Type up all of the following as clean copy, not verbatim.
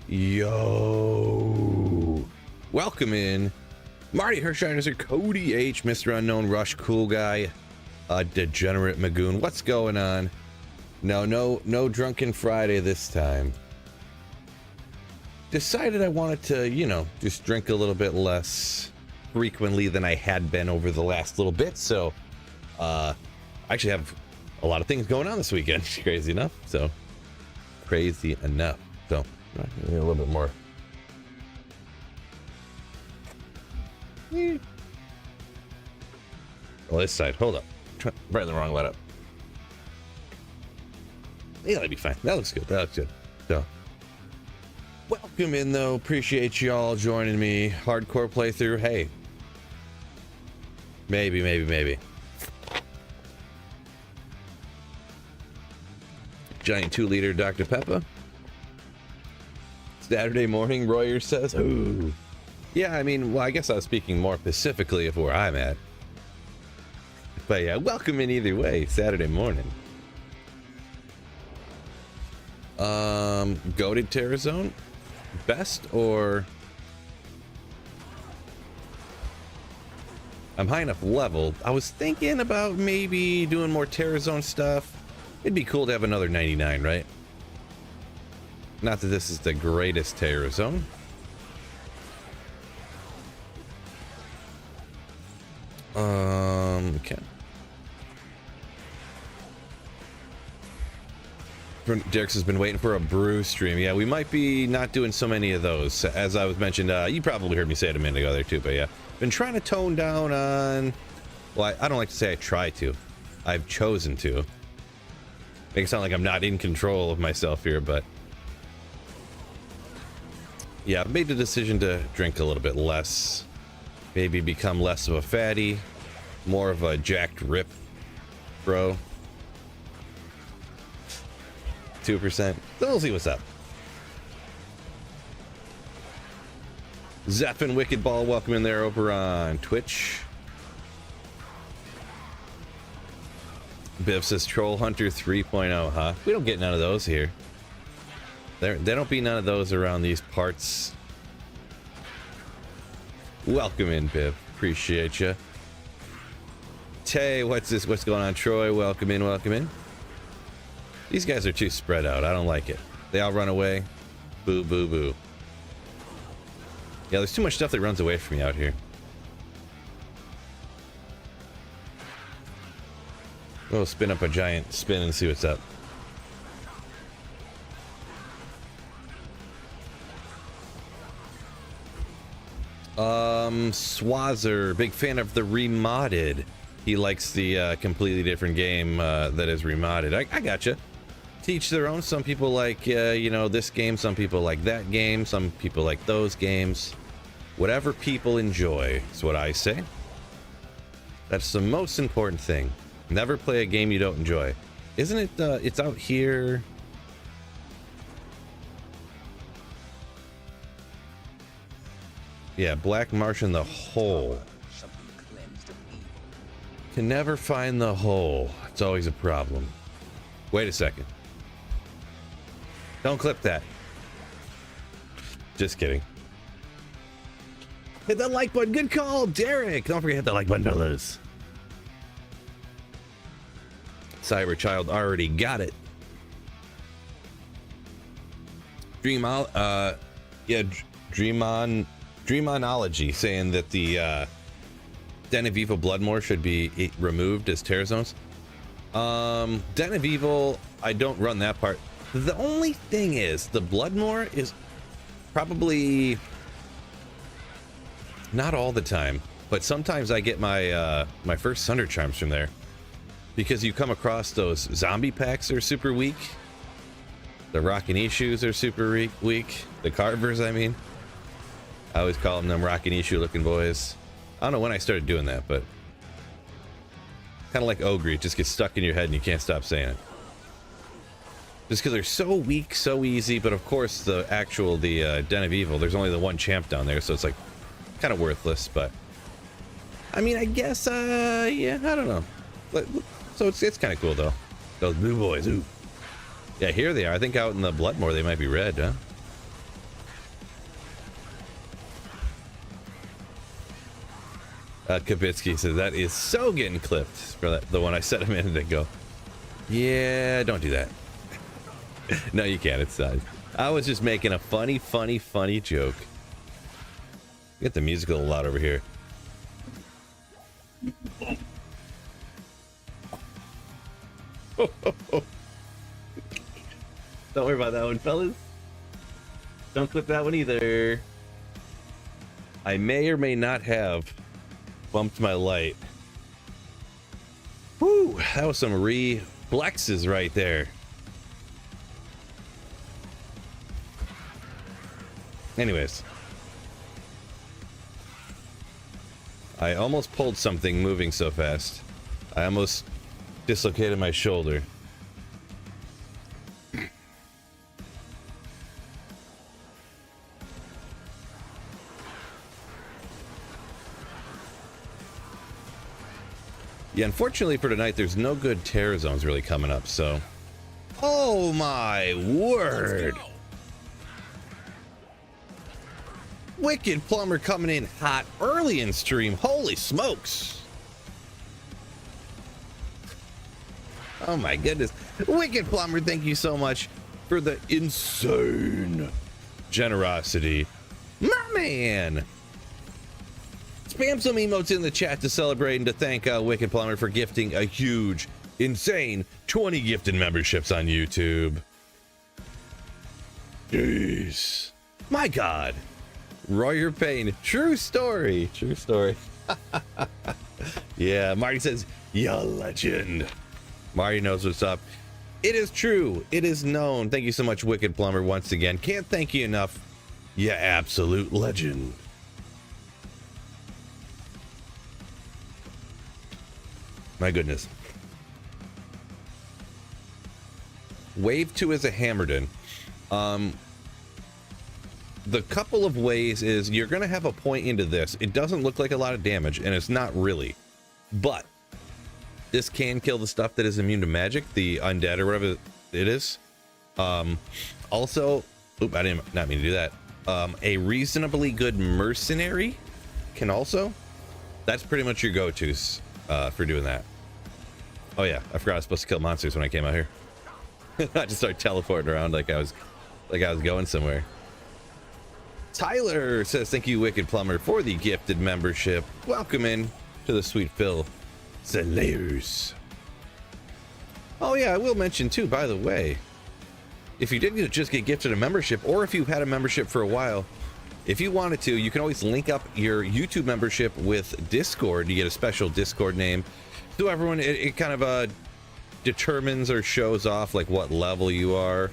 Yo, welcome in Marty Hershiner, Cody H, Mr. Unknown, Rush, Cool Guy, Degenerate Magoon. What's going on? No Drunken Friday this time. Decided I wanted to, just drink a little bit less frequently than I had been over the last little bit. So, I actually have a lot of things going on this weekend. Crazy enough. So, a little bit more. Well, this side. Hold up. Right in the wrong let up. Yeah, that'd be fine. That looks good. So, welcome in, though. Appreciate y'all joining me. Hardcore playthrough. Hey. Maybe. Giant 2-liter Dr. Pepper. Saturday morning, Royer says. Ooh. Yeah, I guess I was speaking more specifically of where I'm at. But yeah, welcome in either way, Saturday morning. Goated Terror Zone? Best or... I'm high enough level. I was thinking about maybe doing more Terror Zone stuff. It'd be cool to have another 99, right? Not that this is the greatest Terror Zone. Okay. Derek's has been waiting for a brew stream. Yeah, we might be not doing so many of those. As I was mentioned, you probably heard me say it a minute ago there too, but yeah. Been trying to tone down on... Well, I don't like to say I try to. I've chosen to. Make it sound like I'm not in control of myself here, but... Yeah, I've made the decision to drink a little bit less. Maybe become less of a fatty. More of a jacked rip, bro. 2%. So we'll see what's up. Zeppin Wicked Ball, welcome in there over on Twitch. Biff says Troll Hunter 3.0, huh? We don't get none of those here. They don't be none of those around these parts. Welcome in, Biff. Appreciate you. Tay, what's going on? Troy, welcome in. These guys are too spread out. I don't like it. They all run away. Boo, boo, boo. Yeah, there's too much stuff that runs away from me out here. We'll spin up a giant spin and see what's up. Swazzer, big fan of the remodded. He likes the completely different game that is remodded. I gotcha. Teach their own. Some people like, this game. Some people like that game. Some people like those games. Whatever people enjoy is what I say. That's the most important thing. Never play a game you don't enjoy. Isn't it? It's out here. Yeah, Black Martian, the hole. Can never find the hole. It's always a problem. Wait a second. Don't clip that. Just kidding. Hit that like button. Good call, Derek. Don't forget to hit that like button, fellas. Cyberchild already got it. Dreamonology saying that the Den of Evil Bloodmore should be removed as Terror Zones. Den of Evil, I don't run that part. The only thing is, the Bloodmore is probably not all the time, but sometimes I get my my first Thunder Charms from there. Because you come across those zombie packs that are super weak. The Rockin' Issues are super weak. The Carvers, I mean. I always call them Rockin' Issue looking boys. I don't know when I started doing that, but kind of like Ogre, it just gets stuck in your head and you can't stop saying it. Just because they're so weak, so easy, but of course the Den of Evil, there's only the one champ down there, so it's like kind of worthless, but I mean, I guess, yeah, I don't know. So it's kind of cool though. Those blue boys, ooh. Yeah, here they are. I think out in the Bloodmore they might be red, huh? Kabitsky says that is so getting clipped for that, the one I said a minute ago. Yeah, don't do that. No, you can't. It's I was just making a funny joke. Get the music a little loud over here. Don't worry about that one, fellas. Don't clip that one either. I may or may not have bumped my light. Whew, that was some reflexes right there. Anyways. I almost pulled something moving so fast. I almost dislocated my shoulder. Yeah, unfortunately for tonight, there's no good terror zones really coming up, so... Oh my word! Wicked Plumber coming in hot early in stream. Holy smokes! Oh my goodness. Wicked Plumber, thank you so much for the insane generosity. My man! Spam some emotes in the chat to celebrate and to thank Wicked Plumber for gifting a huge, insane 20 gifted memberships on YouTube. Jeez. My God. Royer Payne. True story. True story. Yeah, Marty says, "Ya legend." Marty knows what's up. It is true. It is known. Thank you so much, Wicked Plumber, once again. Can't thank you enough. Ya absolute legend. My goodness. Wave 2 is a Hammerden. The couple of ways is you're going to have a point into this. It doesn't look like a lot of damage, and it's not really. But this can kill the stuff that is immune to magic, the undead or whatever it is. Also, I did not mean to do that. A reasonably good mercenary can also. That's pretty much your go-tos for doing that. Oh yeah, I forgot I was supposed to kill monsters when I came out here. I just started teleporting around like I was going somewhere. Tyler says, "Thank you, Wicked Plumber, for the gifted membership. Welcome in to the Sweet Phil Slayers." Oh yeah, I will mention too, by the way, if you did just get gifted a membership, or if you've had a membership for a while, if you wanted to, you can always link up your YouTube membership with Discord. You get a special Discord name. So everyone, it kind of determines or shows off like what level you are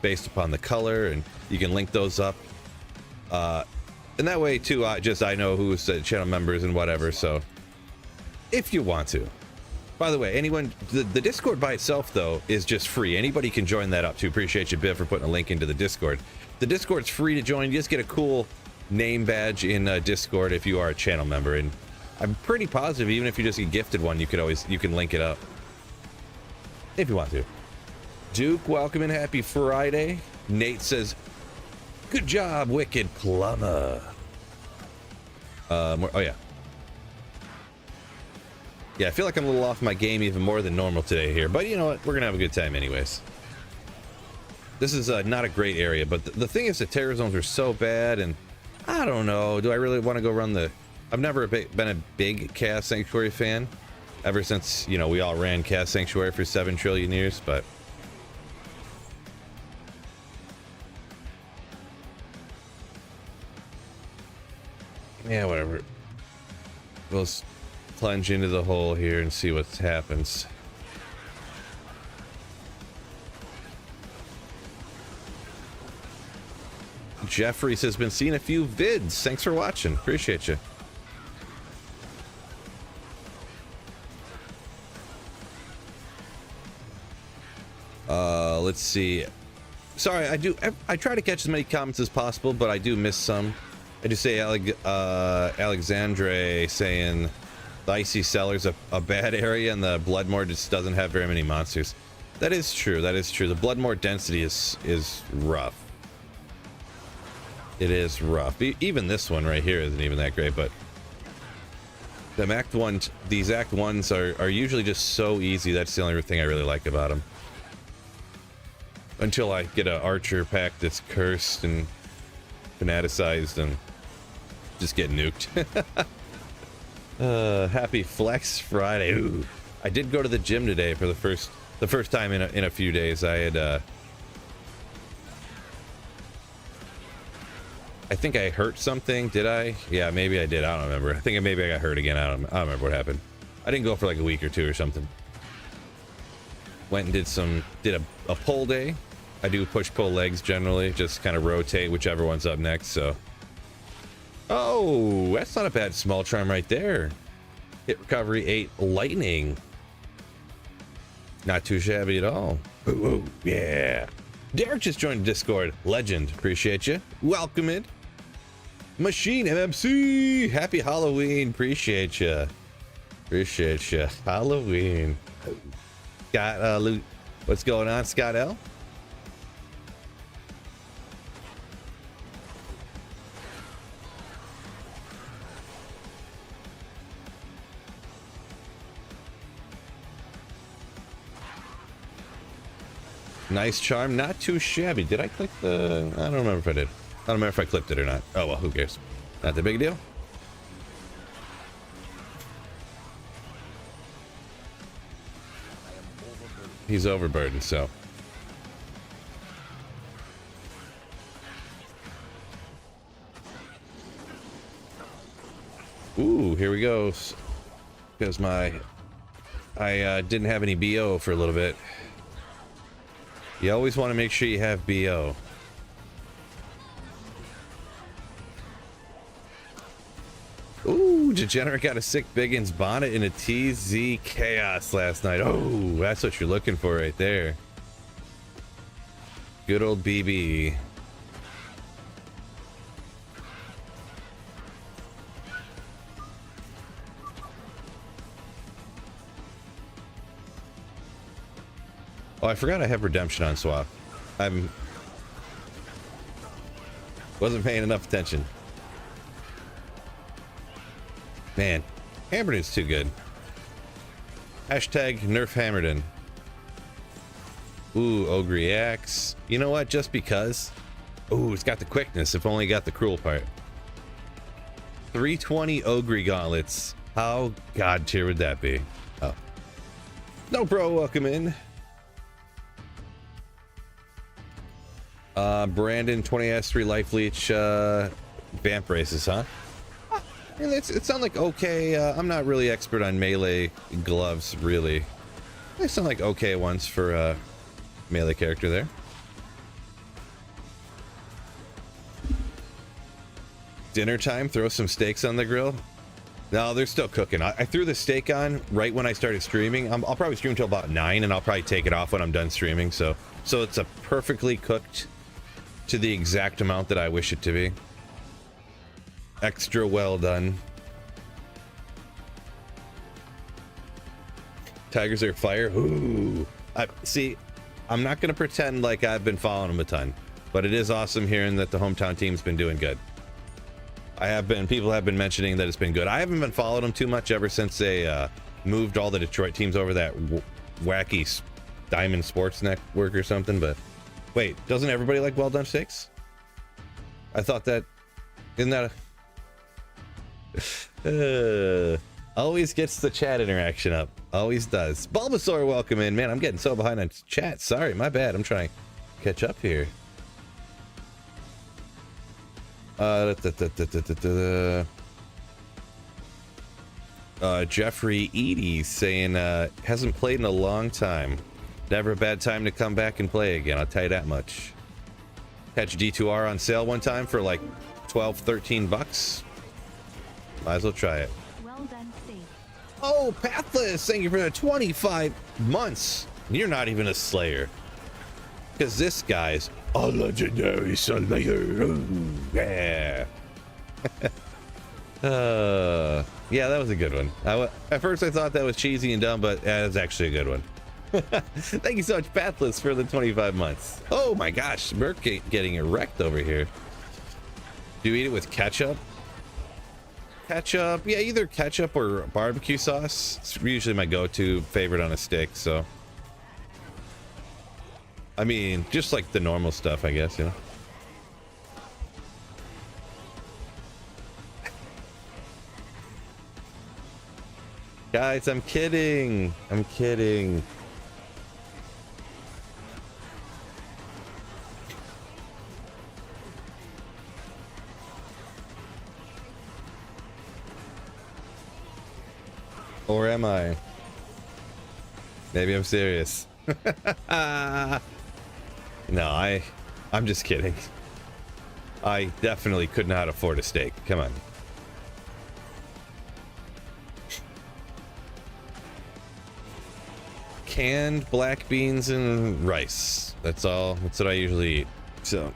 based upon the color, and you can link those up. And that way too, I know who's channel members and whatever. So if you want to, by the way, anyone, the Discord by itself though is just free. Anybody can join that up too. Appreciate you, Biv, for putting a link into the Discord. The Discord's free to join. You just get a cool name badge in Discord if you are a channel member, and I'm pretty positive even if you just get gifted one, you can link it up if you want to. Duke, welcome and happy Friday. Nate says, "Good job, Wicked Plumber." Oh yeah. Yeah, I feel like I'm a little off my game even more than normal today here, but you know what? We're gonna have a good time anyways. This is not a great area, but the thing is the terror zones are so bad, and I don't know. Do I really want to go run the... I've never been a big Chaos Sanctuary fan ever since, you know, we all ran Chaos Sanctuary for 7 trillion years, but... yeah, whatever. We'll plunge into the hole here and see what happens. Jeffrey says, "Been seeing a few vids. Thanks for watching. Appreciate you." Let's see. Sorry, I try to catch as many comments as possible, but I do miss some. I just say Alexandre saying the Icy Cellar's a bad area and the Bloodmore just doesn't have very many monsters. That is true. That is true. The Bloodmore density is rough. It is rough. Even this one right here isn't even that great, but These Act 1s are usually just so easy. That's the only thing I really like about them. Until I get an archer pack that's cursed and fanaticized and just get nuked. Happy Flex Friday. Ooh. I did go to the gym today for the first time in a few days. I think I hurt something. Did I? Yeah, maybe I did. I don't remember. I think maybe I got hurt again. I don't remember what happened. I didn't go for like a week or two or something. Went and did a pull day. I do push-pull legs generally, just kind of rotate whichever one's up next. So, oh, that's not a bad small charm right there. Hit recovery 8 lightning. Not too shabby at all. Ooh, ooh, yeah. Derek just joined Discord. Legend. Appreciate you. Welcome in. Machine MMC. Happy Halloween. Appreciate you. Appreciate you. Halloween. Scott, Luke. What's going on, Scott L? Nice charm, not too shabby. Did I click the... I don't remember if I did. I don't remember if I clicked it or not. Oh, well, who cares? Not the big deal. He's overburdened, so... Ooh, here we go. Because I didn't have any BO for a little bit. You always want to make sure you have BO. Ooh, Degenerate got a sick Biggins bonnet in a TZ Chaos last night. Oh, that's what you're looking for right there. Good old BB. Oh, I forgot I have redemption on swap. Wasn't paying enough attention. Man, Hammerden's too good. Hashtag nerf Hammerden. Ooh, Ogre Axe. You know what? Just because. Ooh, it's got the quickness. If only got the cruel part. 320 Ogre Gauntlets. How god tier would that be? Oh. No, bro, welcome in. Brandon 20s3 life leech vamp races, huh? And it sounds like okay. I'm not really expert on melee gloves, really. They sound like okay ones for a melee character there. Dinner time, throw some steaks on the grill. No, they're still cooking. I threw the steak on right when I started streaming. I'll probably stream till about 9, and I'll probably take it off when I'm done streaming. So it's a perfectly cooked to the exact amount that I wish it to be. Extra well done. Tigers are fire. Ooh. See, I'm not going to pretend like I've been following them a ton, but it is awesome hearing that the hometown team's been doing good. People have been mentioning that it's been good. I haven't been following them too much ever since they moved all the Detroit teams over that wacky Diamond Sports Network or something, but wait, doesn't everybody like well done steaks? I thought that... Isn't that always gets the chat interaction up. Always does. Bulbasaur, welcome in. Man, I'm getting so behind on chat. Sorry, my bad. I'm trying to catch up here. Jeffrey Edie saying hasn't played in a long time. Never a bad time to come back and play again, I'll tell you that much. Catch D2R on sale one time for like 12-13 bucks. Might as well try it. Well done, Steve. Oh, Pathless, thank you for the 25 months. You're not even a Slayer. Because this guy's a legendary Slayer. Ooh, yeah. Yeah, that was a good one. At first I thought that was cheesy and dumb, but that was actually a good one. Thank you so much, Pathless, for the 25 months. Oh my gosh, Merc getting erect over here. Do you eat it with ketchup? Ketchup, yeah, either ketchup or barbecue sauce. It's usually my go-to favorite on a steak, so. I mean, just like the normal stuff, I guess, you know. Guys, I'm kidding. I'm kidding. Or am I? Maybe I'm serious. No, I'm just kidding. I definitely could not afford a steak. Come on. Canned black beans and rice. That's all. That's what I usually eat. So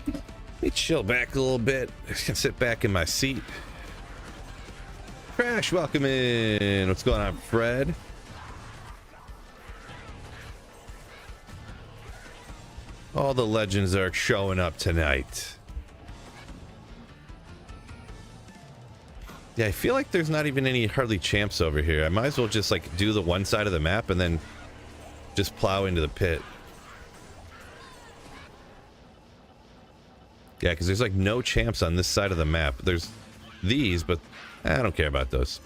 let me chill back a little bit. Just gonna sit back in my seat. Crash, welcome in. What's going on, Fred? All the legends are showing up tonight. Yeah, I feel like there's not even any hardly champs over here. I might as well just like do the one side of the map and then just plow into the pit. Yeah, because there's like no champs on this side of the map. There's these, but I don't care about those.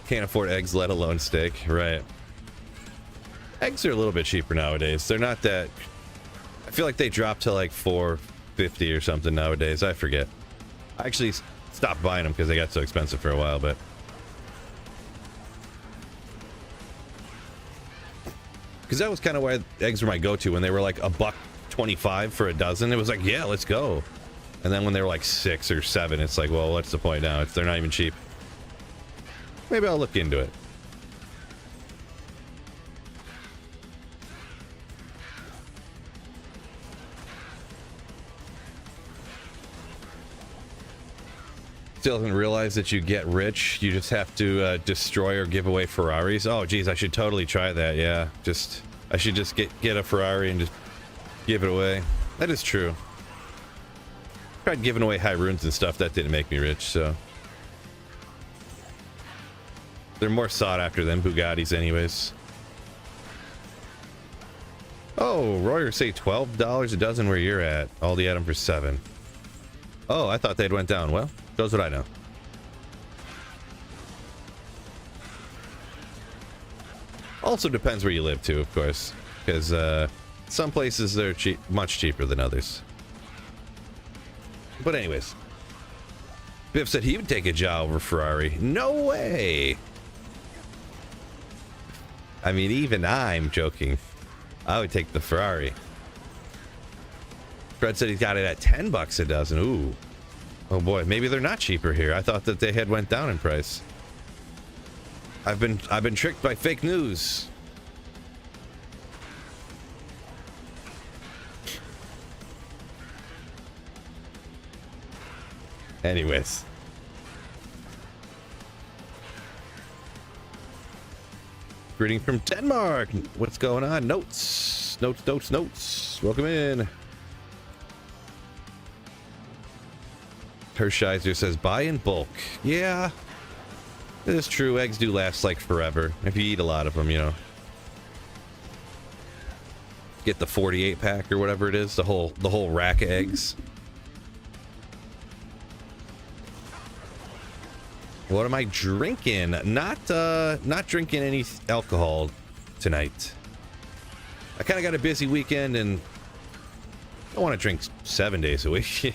Can't afford eggs, let alone steak. Right. Eggs are a little bit cheaper nowadays. They're not that. I feel like they dropped to like $4.50 or something nowadays. I forget. I actually stopped buying them because they got so expensive for a while, but. Because that was kind of why eggs were my go-to when they were like $1.25 for a dozen. It was like, yeah, let's go. And then when they were like 6 or 7, it's like, well, what's the point now? They're not even cheap. Maybe I'll look into it. Still haven't realized that you get rich. You just have to destroy or give away Ferraris. Oh, geez, I should totally try that. Yeah, I should just get a Ferrari and just give it away. That is true. Tried giving away high runes and stuff. That didn't make me rich, so. They're more sought after than Bugattis anyways. Oh, Royer say $12 a dozen where you're at. Aldi had them for $7. Oh, I thought they'd went down. Well, shows what I know. Also depends where you live too, of course, because some places they're cheap, much cheaper than others. But anyways, Biff said he would take a job over Ferrari. No way. I mean, even I'm joking. I would take the Ferrari. Fred said he's got it at $10 a dozen. Ooh. Oh boy, maybe they're not cheaper here. I thought that they had went down in price. I've been tricked by fake news. Anyways. Greeting from Denmark. What's going on? Notes. Welcome in. Hershiser says buy in bulk. Yeah, it is true. Eggs do last like forever if you eat a lot of them, you know. Get the 48 pack or whatever it is, the whole rack of eggs. What am I drinking? Not drinking any alcohol tonight. I kind of got a busy weekend and I don't want to drink 7 days a week.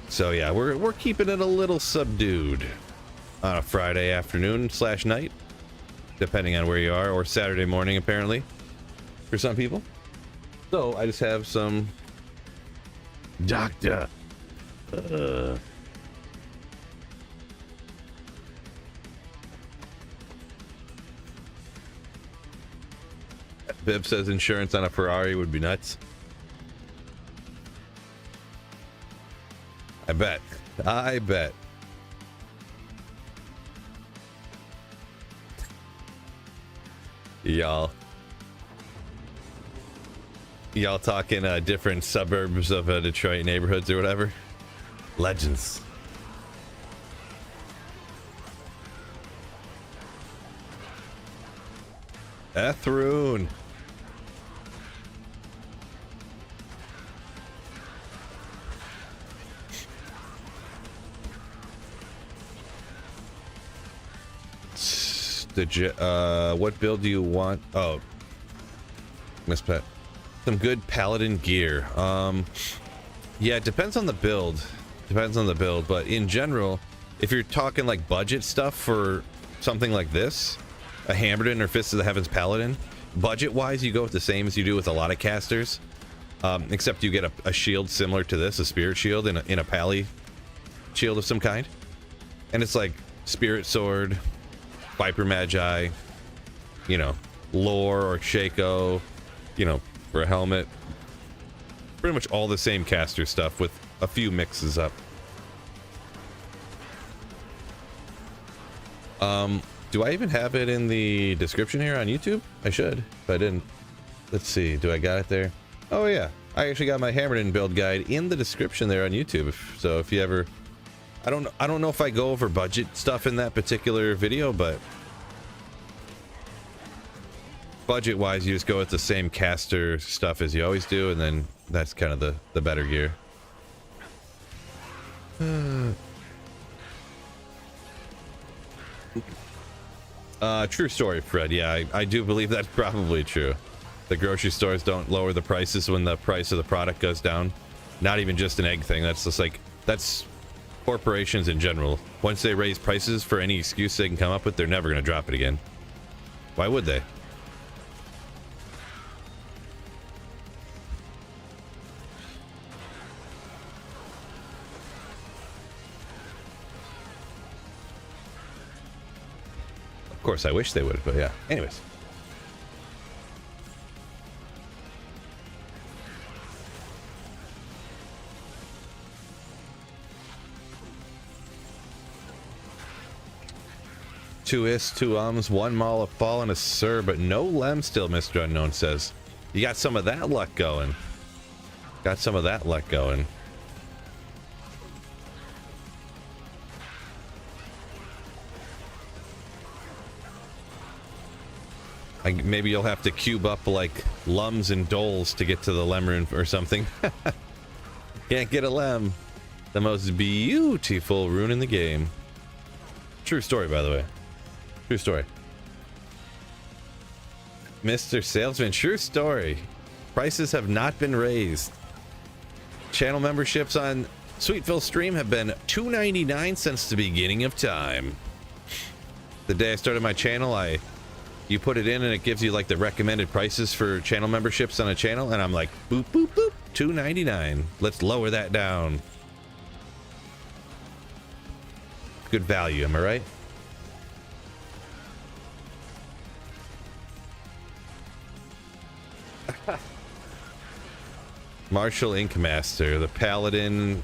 So yeah, we're keeping it a little subdued on a Friday afternoon / night, depending on where you are, or Saturday morning apparently for some people. So I just have some Doctor. Bibb says insurance on a Ferrari would be nuts. I bet. Y'all talking different suburbs of Detroit neighborhoods or whatever? Legends. Ethroon. What build do you want? Oh, Miss Pet. Some good paladin gear. Yeah, it depends on the build. But in general, if you're talking like budget stuff for something like this, a Hammerden or Fist of the Heavens paladin, budget-wise, you go with the same as you do with a lot of casters, except you get a shield similar to this, a spirit shield in a pally shield of some kind, and it's like spirit sword, Viper Magi, you know, lore or Shaco, you know, for a helmet. Pretty much all the same caster stuff with a few mixes up. Do I even have it in the description here on YouTube? I should, if I didn't. Let's see, do I got it there? Oh yeah, I actually got my Hammerden build guide in the description there on YouTube. So if you ever, I don't know if I go over budget stuff in that particular video, but budget-wise, you just go with the same caster stuff as you always do, and then that's kind of the better gear. True story, Fred. Yeah, I do believe that's probably true. The grocery stores don't lower the prices when the price of the product goes down. Not even just an egg thing. That's just like, that's corporations in general. Once they raise prices for any excuse they can come up with, they're never going to drop it again. Why would they? Of course, I wish they would, but yeah. Anyways. Two is, two ums, one mall, a fall, and a sir, but no lem still, Mr. Unknown says. You got some of that luck going. Got some of that luck going. Maybe you'll have to cube up like lums and doles to get to the lem rune or something. Can't get a lem. The most beautiful rune in the game. True story, by the way. True story. Mr. Salesman, true story. Prices have not been raised. Channel memberships on Sweetville Stream have been $2.99 since the beginning of time. The day I started my channel, you put it in and it gives you like the recommended prices for channel memberships on a channel, and I'm like, boop, boop, boop, $2.99. Let's lower that down. Good value, am I right? Martial Ink Master, the Paladin,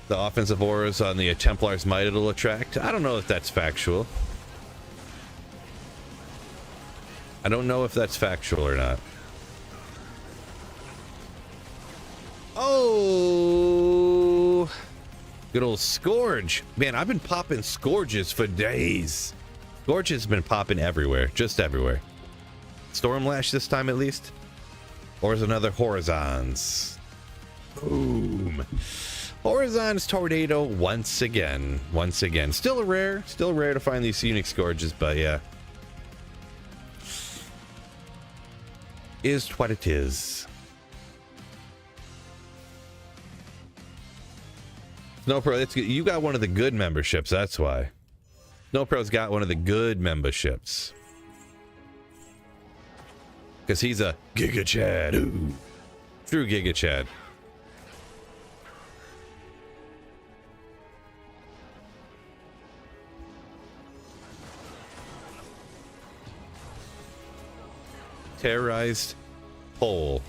the offensive auras on the Templar's Might it'll attract. I don't know if that's factual. I don't know if that's factual or not. Oh, good old Scourge. Man, I've been popping Scourges for days. Scourge has been popping everywhere, just everywhere. Stormlash this time at least. Or is another Horizons. Boom. Horizons Tornado once again. Once again. Still rare to find these unique Scourges, but yeah. Is what it is. Snowpro, it's good. You got one of the good memberships, that's why. Snowpro's got one of the good memberships. Because he's a Giga Chad. Ooh. True Giga Chad. Terrorized Pole.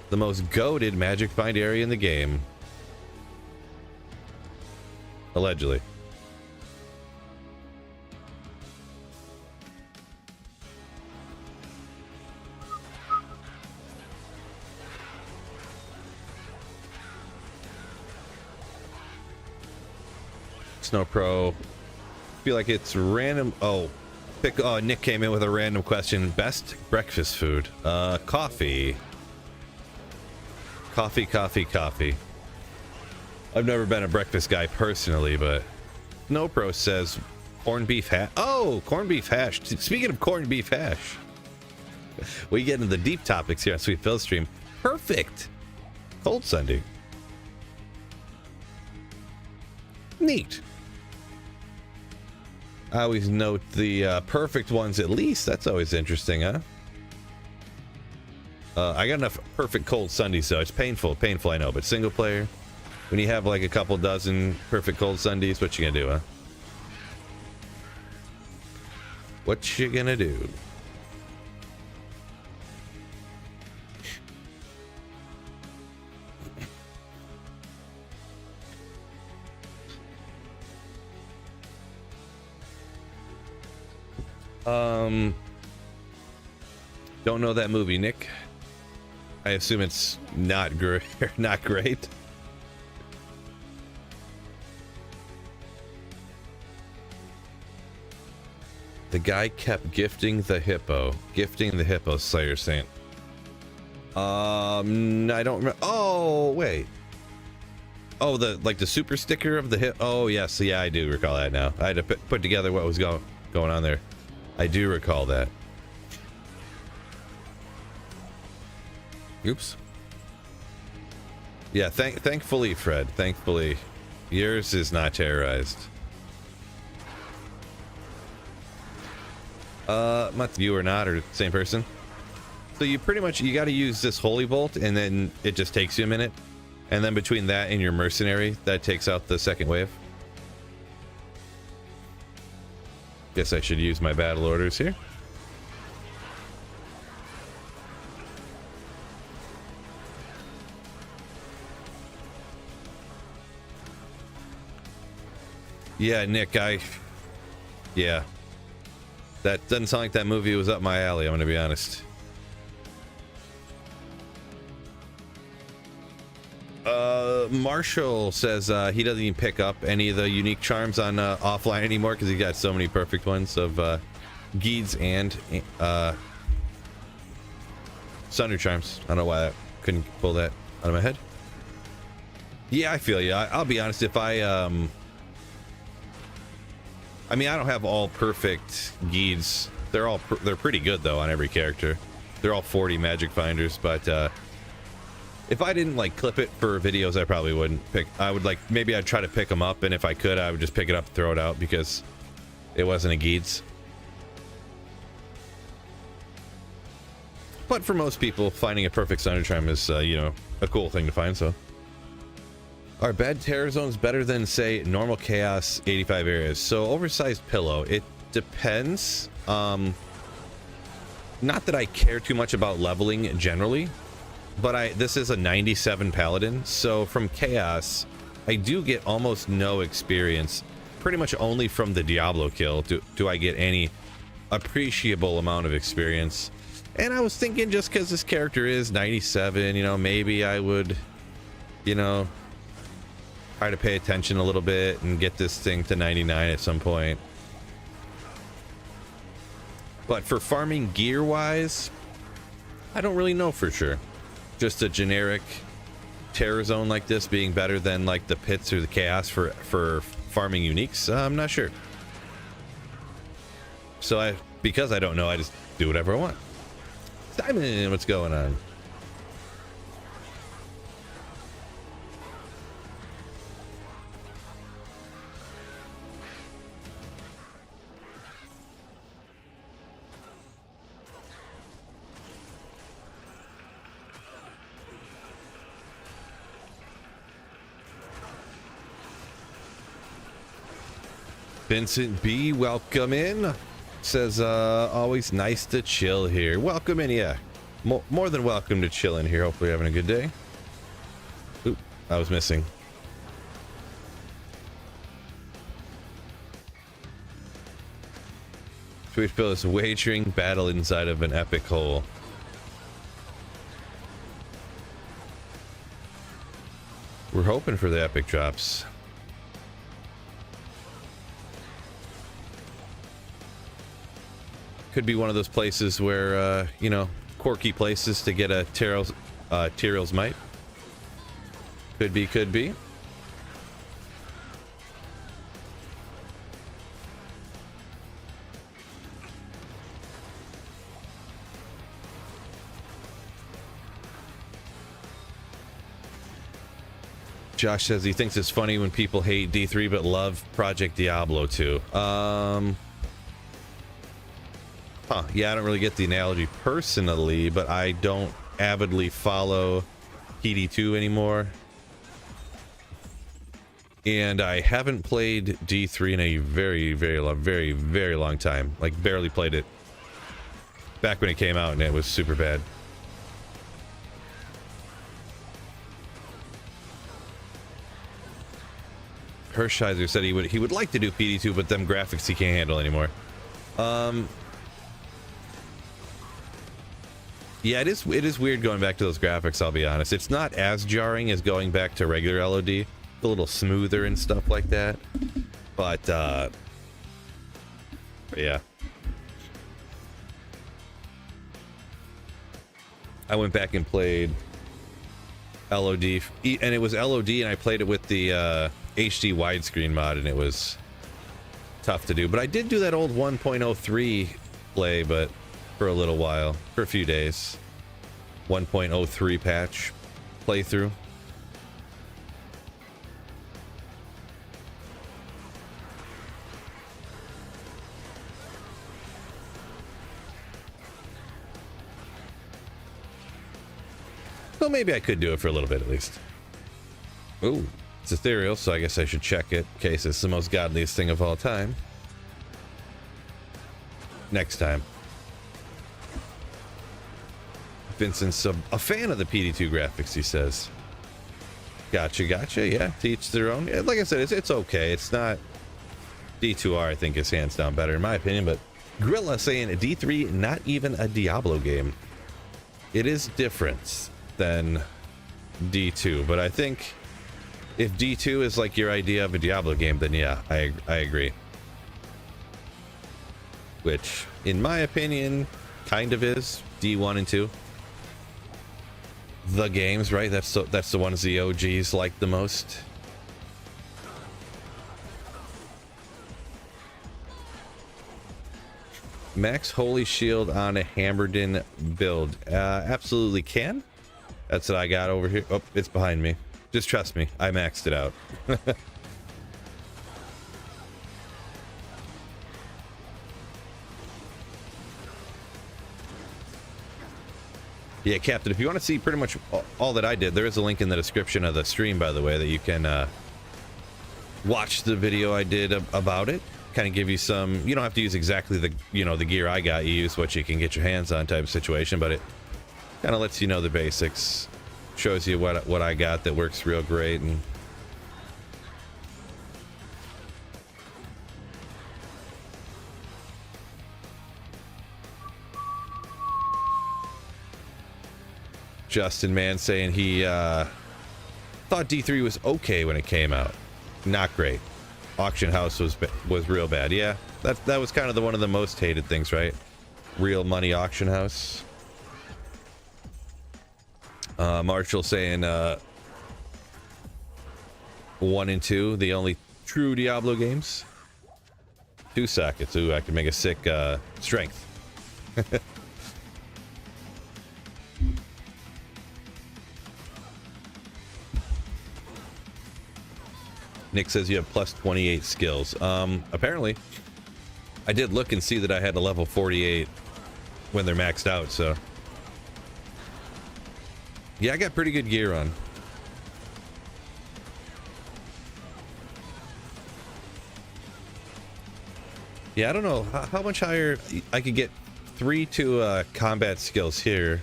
The most goated magic find area in the game. Allegedly. Snow Pro. Feel like it's random. Oh, Nick came in with a random question. Best breakfast food? Coffee. Coffee. I've never been a breakfast guy personally, but Snow Pro says corned beef hash. Oh, corned beef hash. Speaking of corned beef hash, we get into the deep topics here on Sweet Phil Stream. Perfect. Cold Sunday. Neat. I always note the perfect ones at least. That's always interesting, huh? I got enough perfect cold sundaes, so it's painful, I know, but single player, when you have like a couple dozen perfect cold sundaes, what you gonna do, huh? What you gonna do? Don't know that movie, Nick. I assume it's not great. Not great. The guy kept gifting the hippo. Gifting the hippo, Slayer Saint. I don't remember. Oh, wait. Oh, the super sticker of the hip. Oh, yes. Yeah, I do recall that now. I had to put together what was going on there. I do recall that. Oops. Yeah, thankfully, Fred. Thankfully, yours is not terrorized. Not you or not, or same person. So you pretty much, you got to use this Holy Bolt, and then it just takes you a minute. And then between that and your Mercenary, that takes out the second wave. Guess I should use my battle orders here. Yeah, Nick, yeah. That doesn't sound like that movie was up my alley, I'm gonna be honest. Marshall says he doesn't even pick up any of the unique charms on offline anymore because he got so many perfect ones of Geeds and Sunder Charms. I don't know why I couldn't pull that out of my head. Yeah, I feel you. I'll be honest, if I mean, I don't have all perfect Geeds. They're pretty good though on every character. They're all 40 magic finders, but if I didn't like clip it for videos, I probably wouldn't pick. I would maybe I'd try to pick them up, and if I could, I would just pick it up and throw it out because it wasn't a Geeds. But for most people, finding a perfect Sunder Charm is, you know, a cool thing to find. So, are bad terror zones better than, say, normal chaos 85 areas? So, oversized pillow. It depends. Not that I care too much about leveling generally, but this is a 97 paladin, so from chaos I do get almost no experience. Pretty much only from the Diablo kill do I get any appreciable amount of experience. And I was thinking, just because this character is 97, you know, maybe I would, you know, try to pay attention a little bit and get this thing to 99 at some point. But for farming gear wise, I don't really know for sure. Just a generic terror zone like this being better than like the pits or the chaos for farming uniques, I'm not sure. So because I don't know, I just do whatever I want. Simon, what's going on? Vincent B, welcome in. Says, always nice to chill here. Welcome in, yeah. More than welcome to chill in here. Hopefully you're having a good day. Oop, I was missing. Sweet Phil is wagering battle inside of an epic hole. We're hoping for the epic drops. Could be one of those places where, you know, quirky places to get a Tyrell's Might. Could be, could be. Josh says he thinks it's funny when people hate D3 but love Project Diablo 2. Yeah, I don't really get the analogy personally, but I don't avidly follow PD2 anymore. And I haven't played D3 in a very long time. Like, barely played it back when it came out, and it was super bad. Hershiser said he would like to do PD2, but them graphics he can't handle anymore. Yeah, it is weird going back to those graphics, I'll be honest. It's not as jarring as going back to regular LOD. It's a little smoother and stuff like that. But yeah. I went back and played LOD, and it was LOD, and I played it with the HD widescreen mod, and it was tough to do. But I did do that old 1.03 play, but for a little while, for a few days. 1.03 patch playthrough. So maybe I could do it for a little bit at least. Ooh, it's ethereal, so I guess I should check it in case it's the most godliest thing of all time. Next time. Vincent's a fan of the PD2 graphics, he says. Gotcha, yeah, to each their own. Like I said, it's okay. It's not... D2R, I think, is hands down better, in my opinion, but Grilla saying D3, not even a Diablo game. It is different than D2, but I think if D2 is like your idea of a Diablo game, then yeah, I agree. Which, in my opinion, kind of is D1 and 2. The games, right? That's the ones the OGs like the most. Max Holy Shield on a Hammerden build. Absolutely can. That's what I got over here. Oh, it's behind me. Just trust me. I maxed it out. Yeah, Captain, if you want to see pretty much all that I did, there is a link in the description of the stream, by the way, that you can watch the video I did about it. Kind of give you some, you don't have to use exactly the, you know, the gear I got. You use what you can get your hands on type of situation, but it kind of lets you know the basics. Shows you what I got that works real great. And Justin Man saying he thought D3 was okay when it came out. Not great. Auction House was real bad. Yeah, that was kind of one of the most hated things, right? Real money Auction House. Marshall saying 1 and 2, the only true Diablo games. 2 sockets. Ooh, I could make a sick strength. Nick says you have plus 28 skills. Apparently, I did look and see that I had a level 48 when they're maxed out, so. Yeah, I got pretty good gear on. Yeah, I don't know how much higher I could get 3 to combat skills here.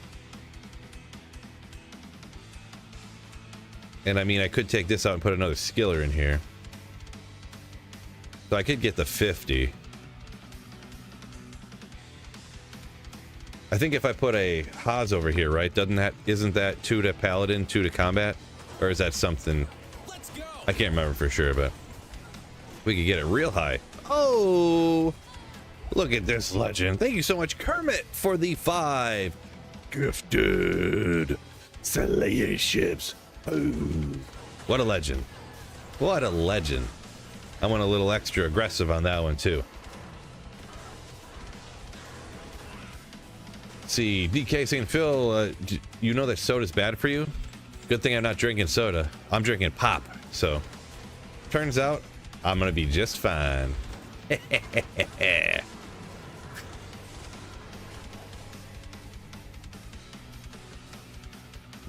And I mean, I could take this out and put another skiller in here. So I could get the 50. I think if I put a Haas over here, right? Isn't that 2 to Paladin, 2 to combat? Or is that something? I can't remember for sure, but we could get it real high. Oh, Look at this legend. Thank you so much, Kermit, for the 5 gifted Slayer ships. Ooh. What a legend. What a legend. I went a little extra aggressive on that one, too. See, DK St. Phil, you know that soda's bad for you? Good thing I'm not drinking soda. I'm drinking pop. So, turns out I'm gonna be just fine.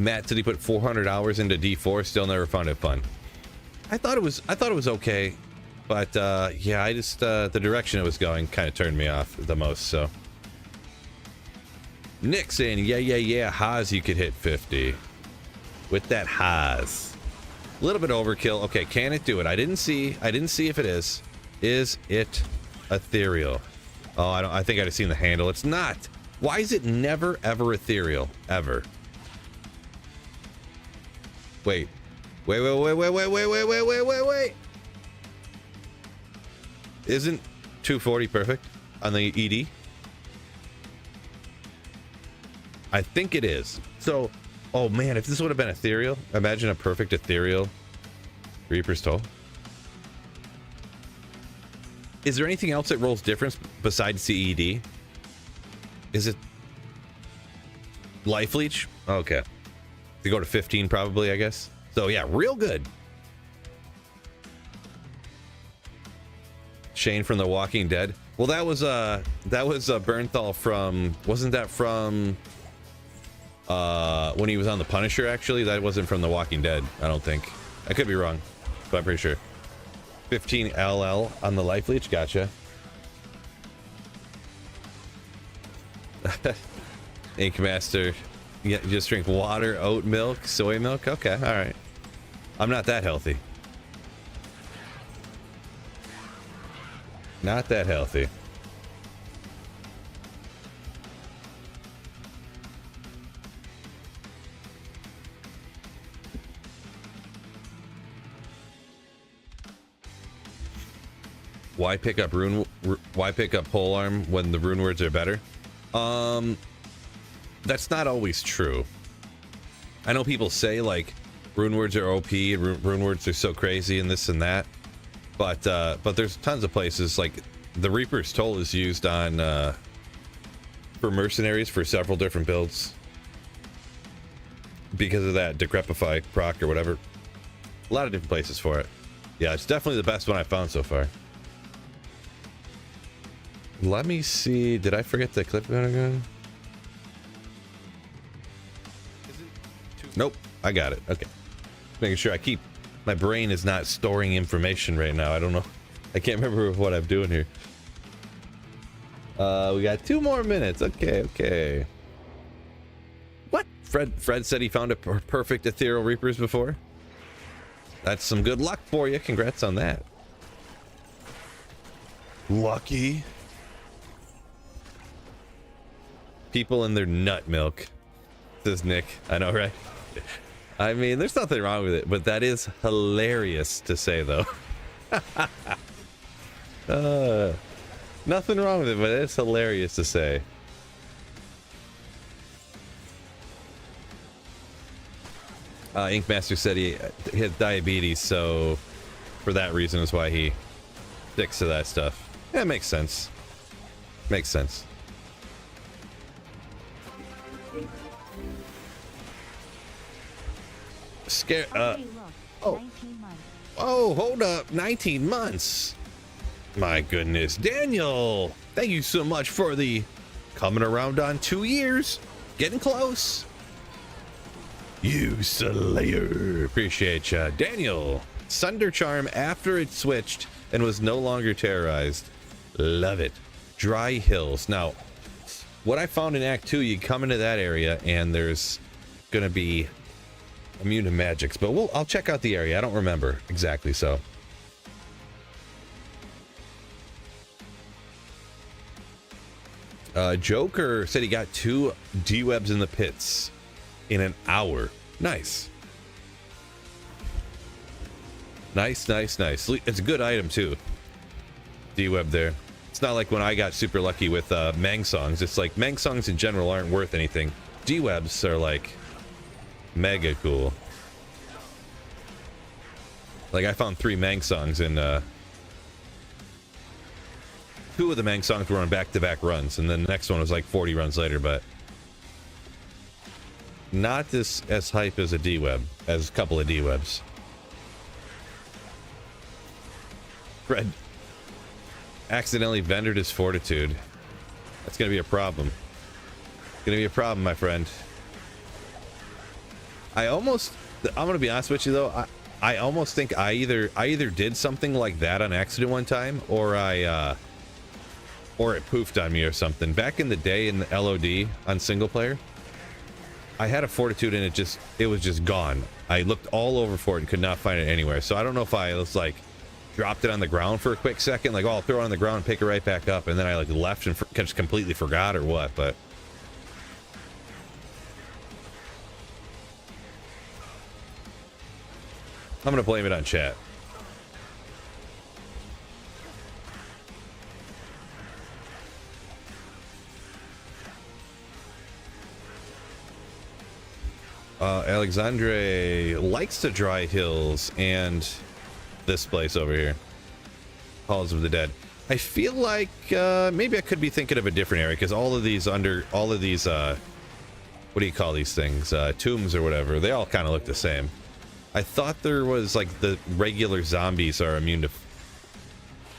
Matt said he put 400 hours into D4, still never found it fun. I thought it was okay, but yeah, I just the direction it was going kind of turned me off the most. So, Nick saying, yeah, Haas, you could hit 50 with that Haas. A little bit overkill. Okay, can it do it? I didn't see if it is. Is it ethereal? Oh, I think I'd have seen the handle. It's not. Why is it never ever ethereal ever? Wait. Isn't 240 perfect on the ED? I think it is. So, oh man, if this would have been ethereal, imagine a perfect ethereal Reaper's Toll. Is there anything else that rolls difference besides CED? Is it Life Leech? Okay. They go to 15 probably, I guess. So yeah, real good. Shane from The Walking Dead. Well, that was Bernthal from, wasn't that from when he was on The Punisher, actually? That wasn't from The Walking Dead, I don't think. I could be wrong, but I'm pretty sure. 15 LL on the Life Leech, gotcha. Ink Master. Yeah, just drink water, oat milk, soy milk. Okay, all right. I'm not that healthy. Not that healthy. Why pick up polearm when the rune words are better? That's not always true. I know people say like rune words are OP and rune words are so crazy and this and that, but there's tons of places like the Reaper's Toll is used on for mercenaries for several different builds because of that Decrepify proc or whatever. A lot of different places for it. Yeah, it's definitely the best one I've found so far. Let me see. Did I forget the clip again? Nope, I got it. Okay. Making sure I keep my brain is not storing information right now. I don't know. I can't remember what I'm doing here. We got 2 more minutes. Okay. What? Fred said he found a perfect Ethereal Reapers before. That's some good luck for you. Congrats on that. Lucky. People in their nut milk, says Nick. I know, right? I mean, there's nothing wrong with it, but that is hilarious to say, though. Nothing wrong with it, but it's hilarious to say. Ink Master said he had diabetes, so for that reason is why he sticks to that stuff. Yeah, it makes sense. Makes sense. Oh, hold up. 19 months. My goodness. Daniel, thank you so much for the coming around on 2 years. Getting close. You Slayer. Appreciate ya. Daniel, Sunder Charm after it switched and was no longer terrorized. Love it. Dry Hills. Now, what I found in Act 2, you come into that area and there's going to be immune to magics, but I'll check out the area. I don't remember exactly, so. Joker said he got 2 D-webs in the pits in an hour. Nice. Nice. It's a good item, too. D-web there. It's not like when I got super lucky with Mang songs. It's like Mang songs in general aren't worth anything. D-webs are like mega cool. Like I found 3 Mang songs in 2 of the Mang songs were on back-to-back runs, and then the next one was like 40 runs later, but not as hype as a D-web, as a couple of D-webs. Fred accidentally vendored his fortitude. That's gonna be a problem. It's gonna be a problem, my friend. I'm gonna be honest with you though, I almost think I either did something like that on accident one time, or or it poofed on me or something. Back in the day in the LOD on single player, I had a fortitude and it was just gone. I looked all over for it and could not find it anywhere. So I don't know if I was like dropped it on the ground for a quick second, like, oh, I'll throw it on the ground and pick it right back up, and then I like left and just completely forgot or what, but I'm gonna blame it on chat. Alexandre likes the dry hills and this place over here, Halls of the Dead. I feel like maybe I could be thinking of a different area, because all of these what do you call these things, tombs or whatever, they all kind of look the same. I thought there was like the regular zombies are immune to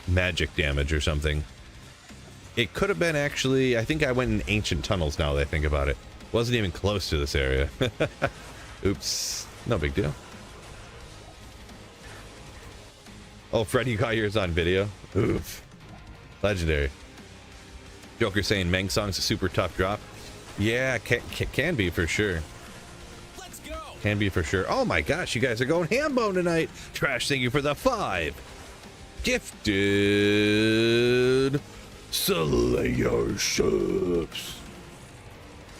magic damage or something. It could have been actually, I think I went in ancient tunnels now that I think about it. Wasn't even close to this area. Oops, no big deal. Oh, Fred, you got yours on video? Oof. Legendary. Joker saying Meng Song's a super tough drop. Yeah, can be for sure. Let's go. Can be for sure. Oh my gosh, you guys are going ham-bone tonight. Trash, thank you for the 5. Gifted Slayer ships.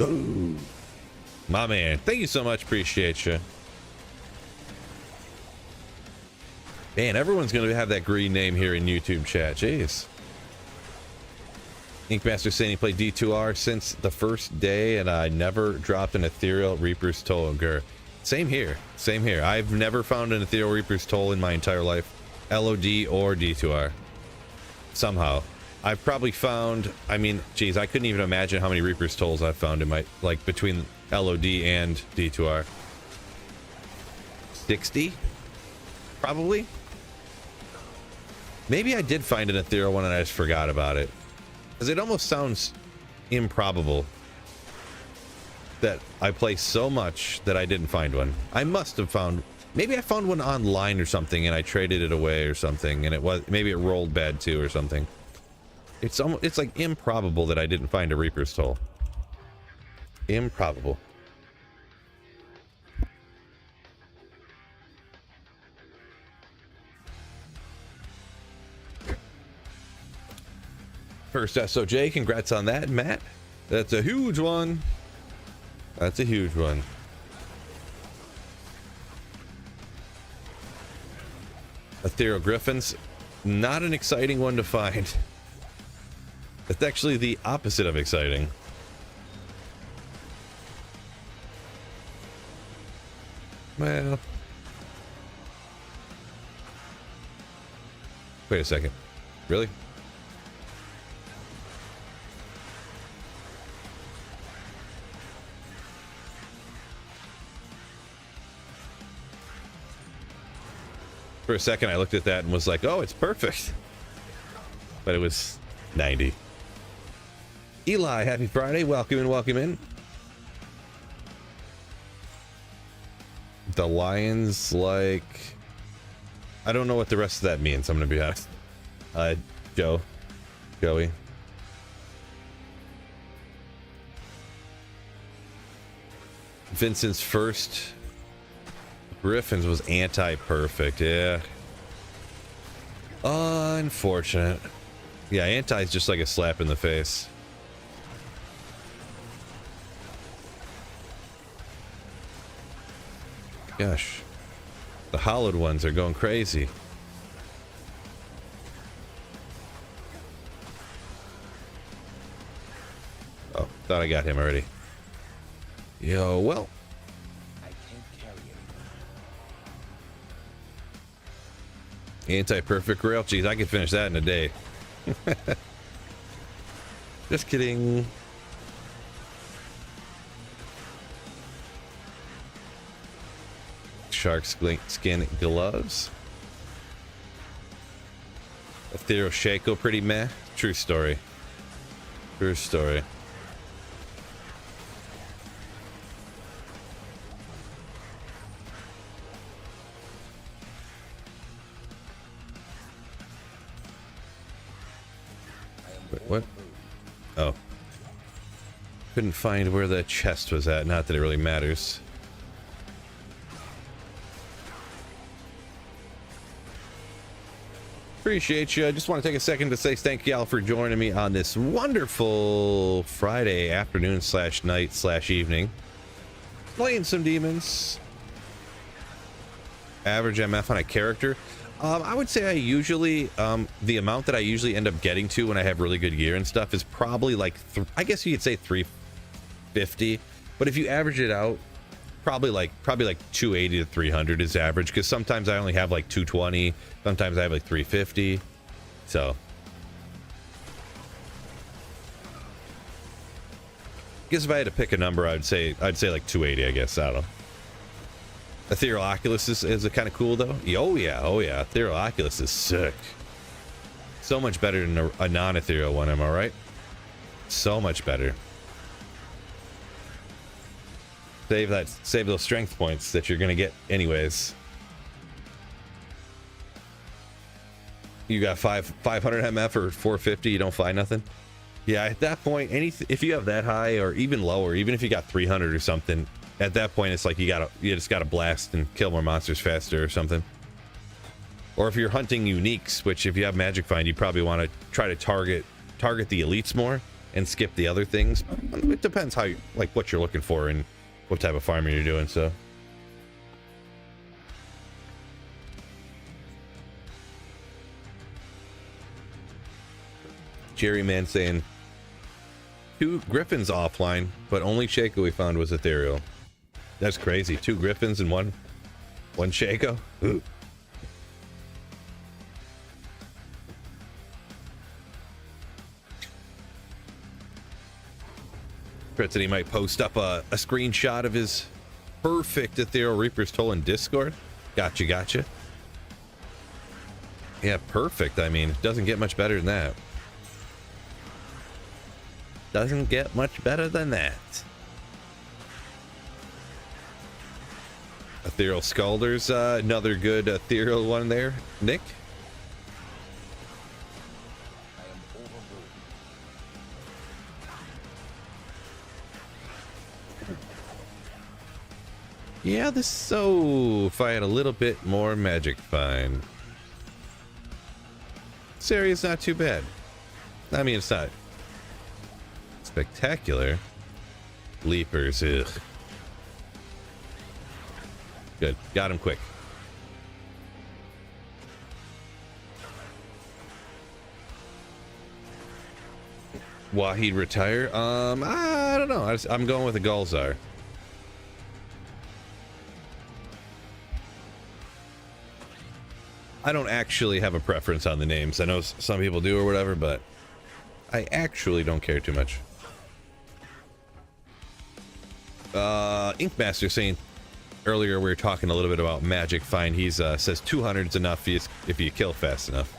Oh, my man. Thank you so much. Appreciate you. Man, everyone's going to have that green name here in YouTube chat. Jeez. Inkmaster saying he played D2R since the first day, and I never dropped an Ethereal Reaper's Toll. Same here. Same here. I've never found an Ethereal Reaper's Toll in my entire life. LOD or D2R. Somehow. I've probably found, I mean, geez, I couldn't even imagine how many Reaper's Tolls I've found in my, like, between LOD and D2R. 60? Probably? Maybe I did find an Ethereal one and I just forgot about it. Because it almost sounds improbable that I play so much that I didn't find one. I must have found, maybe I found one online or something and I traded it away or something, and maybe it rolled bad too or something. It's like improbable that I didn't find a Reaper's Toll. Improbable. First SOJ, congrats on that, Matt. That's a huge one. That's a huge one. Ethereal Griffins, not an exciting one to find. It's actually the opposite of exciting. Well, wait a second. Really? For a second I looked at that and was like, oh, it's perfect. But it was 90. Eli, happy Friday. Welcome in, welcome in. The Lions, like, I don't know what the rest of that means, I'm gonna be honest. Joey. Vincent's first Griffins was anti-perfect, yeah. Unfortunate. Yeah, anti is just like a slap in the face. Gosh. The hollowed ones are going crazy. Thought I got him already. Yo, well. I can't carry it. Anti-perfect rail. Jeez, I could finish that in a day. Just kidding. Shark skin gloves. Ethereal Shaco pretty meh. True story. True story. Wait, what? Oh. Couldn't find where the chest was at. Not that it really matters. Appreciate you. I just want to take a second to say thank y'all for joining me on this wonderful Friday afternoon / night / evening. Playing some demons. Average MF on a character. I would say I usually, the amount that I usually end up getting to when I have really good gear and stuff is probably like, I guess you could say 350. But if you average it out, probably like 280 to 300 is average, because sometimes I only have like 220, sometimes I have like 350. So I guess if I had to pick a number, I'd say like 280, I guess. I don't know. Ethereal Oculus is a kind of cool though. Oh yeah. Ethereal Oculus is sick. So much better than a non-ethereal one, am I right? So much better. Save those strength points that you're gonna get anyways. You got 500 MF or 450, you don't find nothing. Yeah, at that point, if you have that high or even lower, even if you got 300 or something, at that point it's like you just gotta blast and kill more monsters faster or something. Or if you're hunting uniques, which if you have Magic Find, you probably want to try to target the elites more and skip the other things. It depends how what you're looking for and what type of farming you're doing. So Jerry Man saying 2 Griffins offline, but only Shaco we found was ethereal. That's crazy. 2 Griffins and one Shaco. Ooh. That he might post up a screenshot of his perfect Ethereal Reaper's Toll in Discord. Gotcha. Yeah, perfect. I mean, it doesn't get much better than that. Doesn't get much better than that. Ethereal Scalders, another good ethereal one there, Nick. Yeah, if I had a little bit more Magic Find. This area's not too bad. I mean, it's not spectacular. Leapers, ugh. Good, got him quick. Wahid retire? I don't know. I'm going with the Gulzar. I don't actually have a preference on the names. I know some people do or whatever, but I actually don't care too much. Inkmaster saying earlier we were talking a little bit about Magic Find. He's says 200 is enough if you kill fast enough.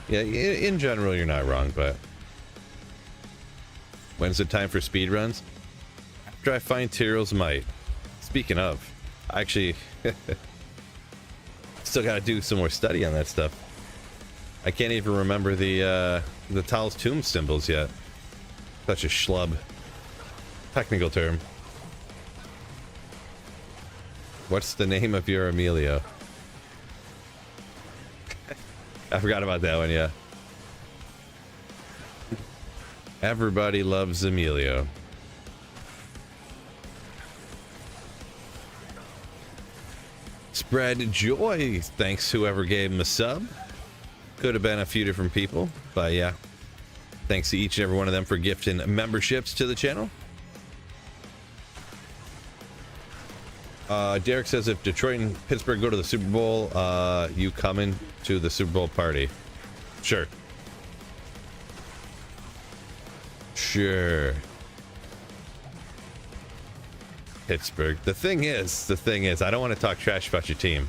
Yeah, in general, you're not wrong, but when's it time for speed runs? After I find Tyrell's Might. Speaking of, I actually still got to do some more study on that stuff. I can't even remember the Tal's tomb symbols yet. Such a schlub. Technical term. What's the name of your Emilio? I forgot about that one, yeah. Everybody loves Emilio. Spread joy. Thanks whoever gave him a sub. Could have been a few different people, but yeah. Thanks to each and every one of them for gifting memberships to the channel. Derek says if Detroit and Pittsburgh go to the Super Bowl, you coming to the Super Bowl party? Sure. Sure. Pittsburgh. The thing is, I don't want to talk trash about your team,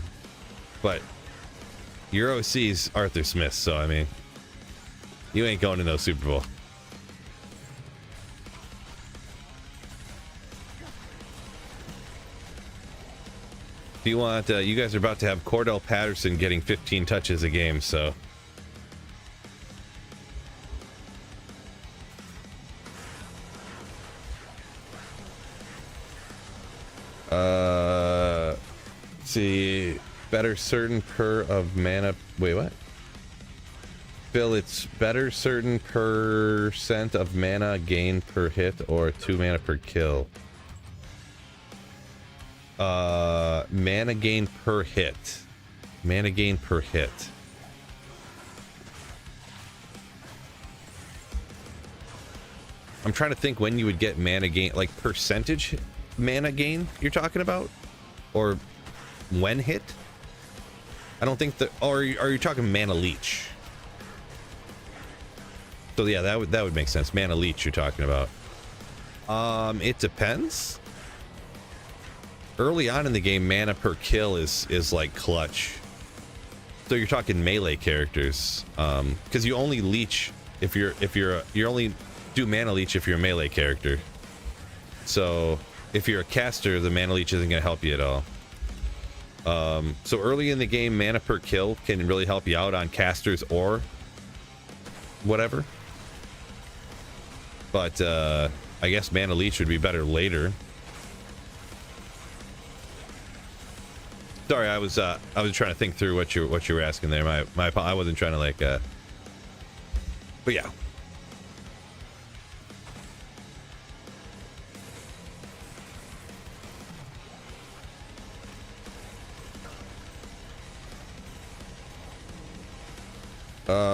but your OC's Arthur Smith, so I mean, you ain't going to no Super Bowl. If you want, you guys are about to have Cordell Patterson getting 15 touches a game, so. Let's see, better certain per of mana. Wait, what? Phil, it's better certain percent of mana gain per hit or 2 mana per kill. Mana gain per hit. Mana gain per hit. I'm trying to think when you would get mana gain, like percentage mana gain you're talking about? Or when hit? I don't think that, or are you talking mana leech? So yeah, that would make sense. Mana leech you're talking about. It depends. Early on in the game, mana per kill is like clutch. So you're talking melee characters, because you only leech if you only do mana leech if you're a melee character. So if you're a caster, the mana leech isn't going to help you at all. So early in the game, mana per kill can really help you out on casters or whatever. But I guess mana leech would be better later. Sorry, I was trying to think through what you were asking there. I wasn't trying to like. But yeah.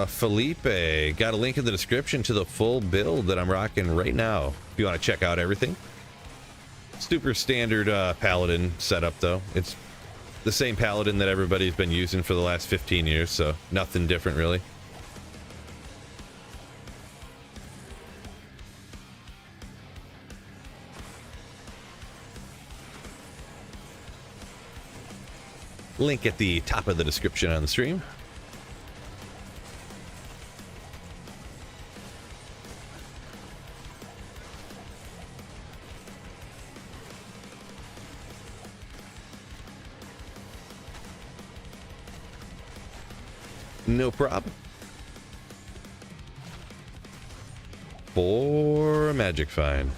Felipe, got a link in the description to the full build that I'm rocking right now. If you want to check out everything. Super standard paladin setup though. It's the same paladin that everybody's been using for the last 15 years, so nothing different really. Link at the top of the description on the stream. No problem. For a magic find.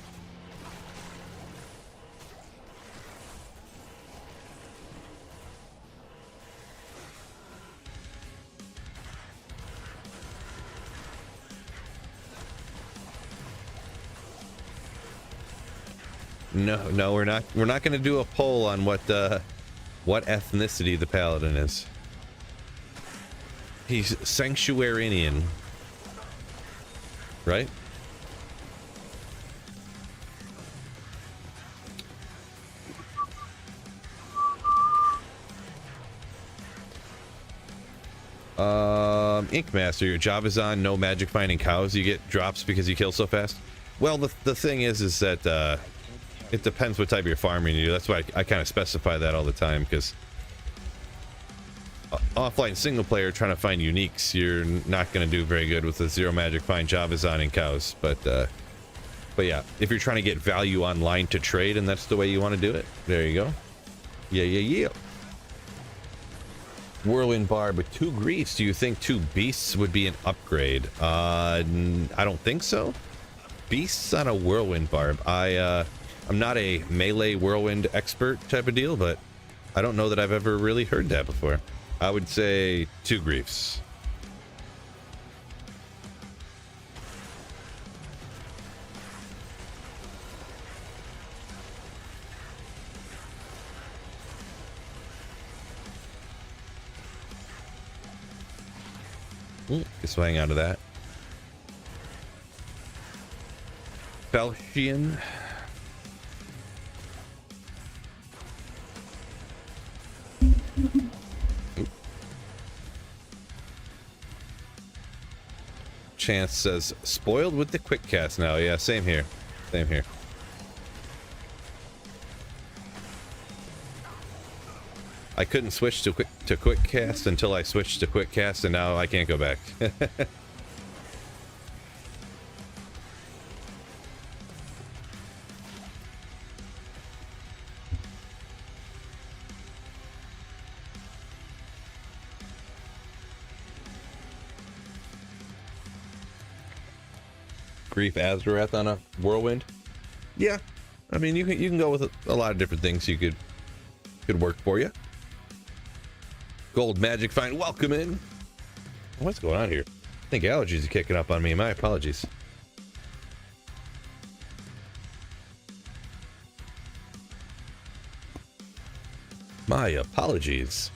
No, we're not going to do a poll on what ethnicity the paladin is. He's Sanctuarian, right? Ink Master, your job is on no magic finding cows. You get drops because you kill so fast. Well, the thing is that it depends what type of farming you do. That's why I kind of specify that all the time, because offline single player trying to find uniques, you're not going to do very good with the zero magic find Javazan and cows. But yeah, if you're trying to get value online to trade and that's the way you want to do it, there you go. Yeah. Whirlwind Barb with 2 griefs. Do you think 2 beasts would be an upgrade? I don't think so. Beasts on a Whirlwind Barb. I'm not a melee whirlwind expert type of deal, but I don't know that I've ever really heard that before. I would say 2 griefs. Guess we'll hang on to that. Felchian. Chance says, spoiled with the quick cast now. Yeah, same here. Same here. I couldn't switch to quick cast until I switched to quick cast, and now I can't go back. Grief Azarath on a whirlwind. Yeah, I mean you can go with a lot of different things. You could work for you. Gold Magic Find, welcome in. What's going on here? I think allergies are kicking up on me. My apologies. My apologies.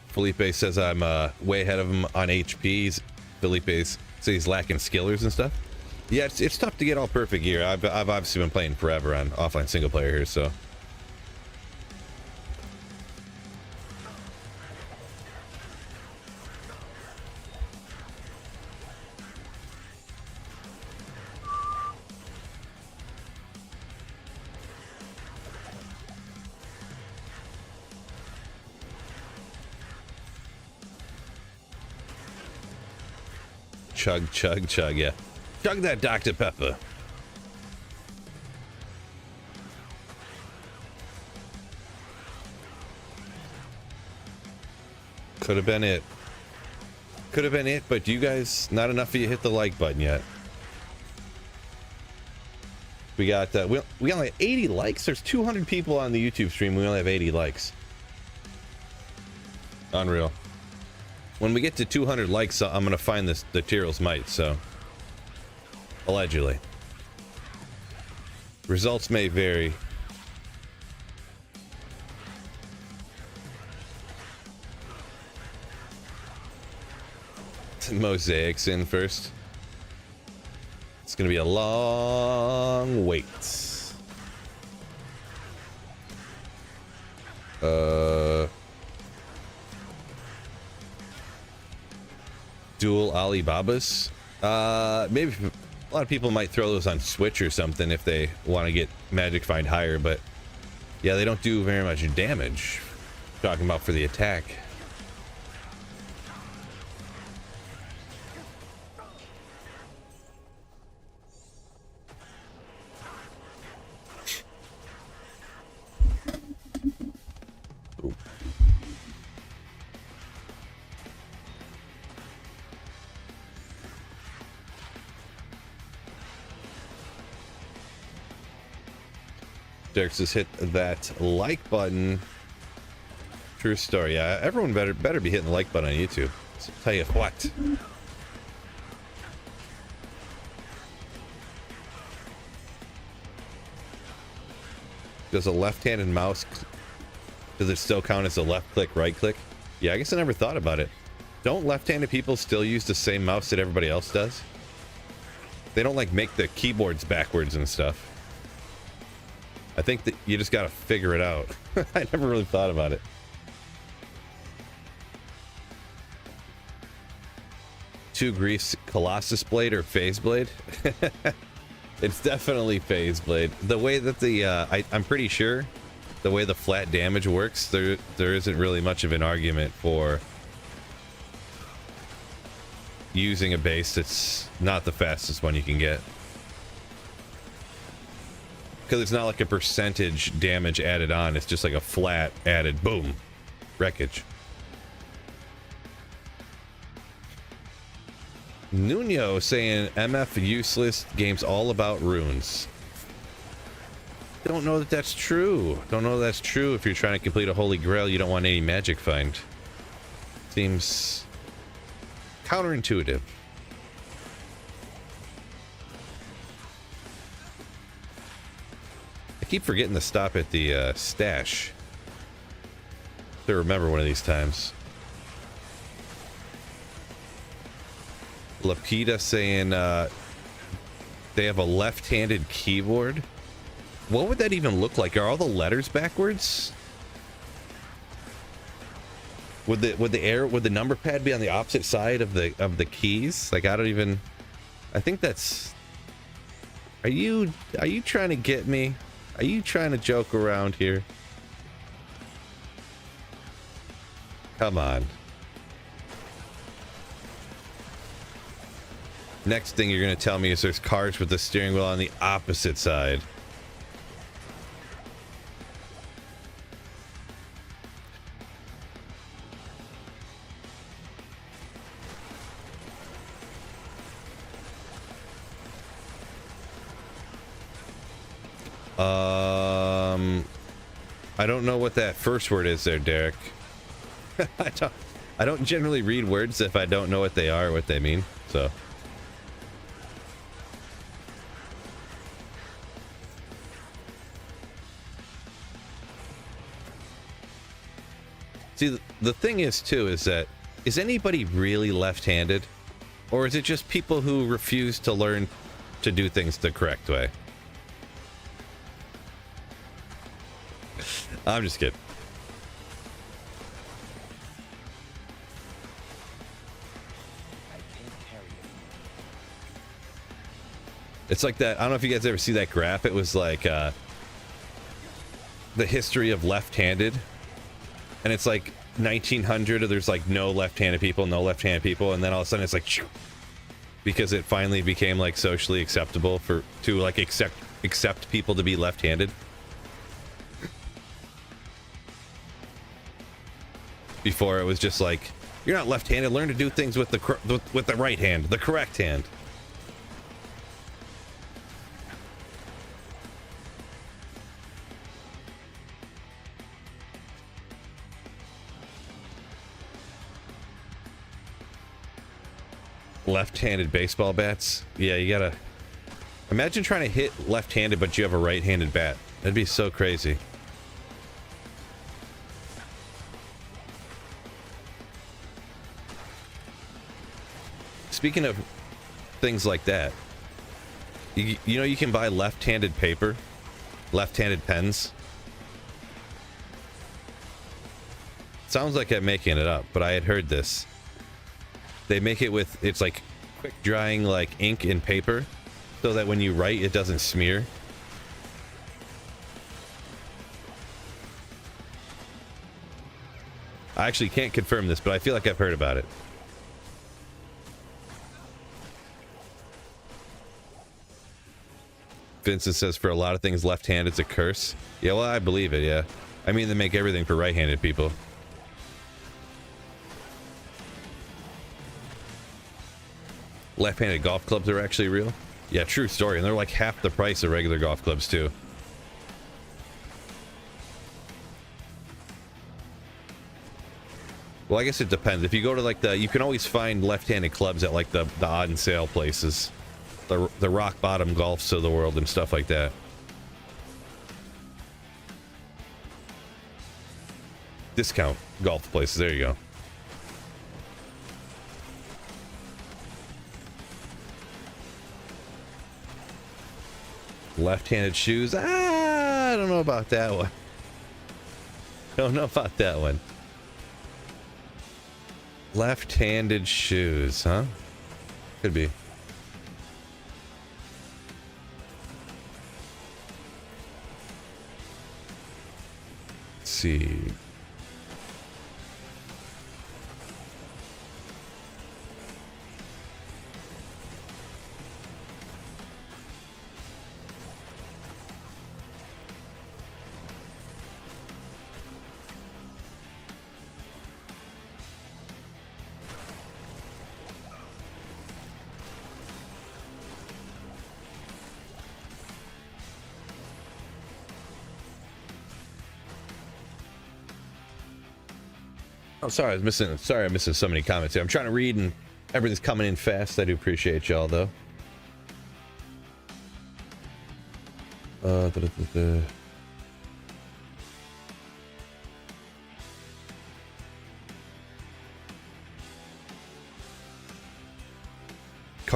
Felipe says I'm way ahead of him on HPs. Felipe says he's lacking skillers and stuff. Yeah, it's tough to get all perfect gear. I've obviously been playing forever on offline single player here, so. Chug, chug, chug, yeah. Chug that Dr. Pepper. Could have been it. Could have been it, but you guys, not enough of you hit the like button yet. We got, we only have 80 likes? There's 200 people on the YouTube stream. We only have 80 likes. Unreal. When we get to 200 likes, I'm going to find this, the Tyrell's Might, so. Allegedly. Results may vary. Mosaics in first. It's going to be a long wait. Dual Alibabas. Maybe a lot of people might throw those on Switch or something if they want to get Magic Find higher, but yeah, they don't do very much damage. Talking about for the attack. Derek says hit that like button. True story. Yeah, everyone better be hitting the like button on YouTube. So tell you what. Does a left-handed mouse, does it still count as a left click, right click? Yeah, I guess I never thought about it. Don't left-handed people still use the same mouse that everybody else does? They don't like make the keyboards backwards and stuff. I think that you just gotta figure it out. I never really thought about it. Two Grease Colossus Blade or Phase Blade? It's definitely Phase Blade. The way that the I'm pretty sure the way the flat damage works, there isn't really much of an argument for using a base that's not the fastest one you can get. Because it's not like a percentage damage added on, it's just like a flat added boom wreckage. Nuno saying MF useless, game's all about runes. Don't know that that's true. Don't know that's true. If you're trying to complete a holy grail, you don't want any magic find. Seems counterintuitive. I keep forgetting to stop at the stash. To remember one of these times. Lapita saying they have a left-handed keyboard. What would that even look like? Are all the letters backwards? Would the number pad be on the opposite side of the keys? Like, I don't even. I think that's. Are you trying to get me? Are you trying to joke around here? Come on. Next thing you're going to tell me is there's cars with the steering wheel on the opposite side. I don't know what that first word is there, Derek. I don't generally read words if I don't know what they are or what they mean, so. See, the thing is, too, is that, is anybody really left-handed? Or is it just people who refuse to learn to do things the correct way? I'm just kidding. I can't carry it. It's like that. I don't know if you guys ever see that graph. It was like the history of left-handed. And it's like 1900, there's like no left-handed people, and then all of a sudden it's like, because it finally became like socially acceptable to like accept people to be left-handed. Before it was just like, you're not left-handed, learn to do things with the right hand, the correct hand. Left-handed baseball bats. Yeah, you gotta imagine trying to hit left-handed, but you have a right-handed bat. That'd be so crazy. Speaking of things like that, you know you can buy left-handed paper, left-handed pens. Sounds like I'm making it up, but I had heard this. They make it with, it's like quick drying like ink and paper, so that when you write it doesn't smear. I actually can't confirm this, but I feel like I've heard about it. Vincent says for a lot of things left-handed's a curse. Yeah, well, I believe it, yeah. I mean, they make everything for right-handed people. Left-handed golf clubs are actually real. Yeah, true story. And they're like half the price of regular golf clubs too. Well, I guess it depends. If you go to like you can always find left-handed clubs at like the odd and sale places. The rock bottom golfs of the world and stuff like that. Discount golf places. There you go. Left-handed shoes. I don't know about that one. Don't know about that one. Left-handed shoes, huh? Could be. Let's see. Oh, sorry, I'm missing so many comments here. I'm trying to read and everything's coming in fast. I do appreciate y'all though.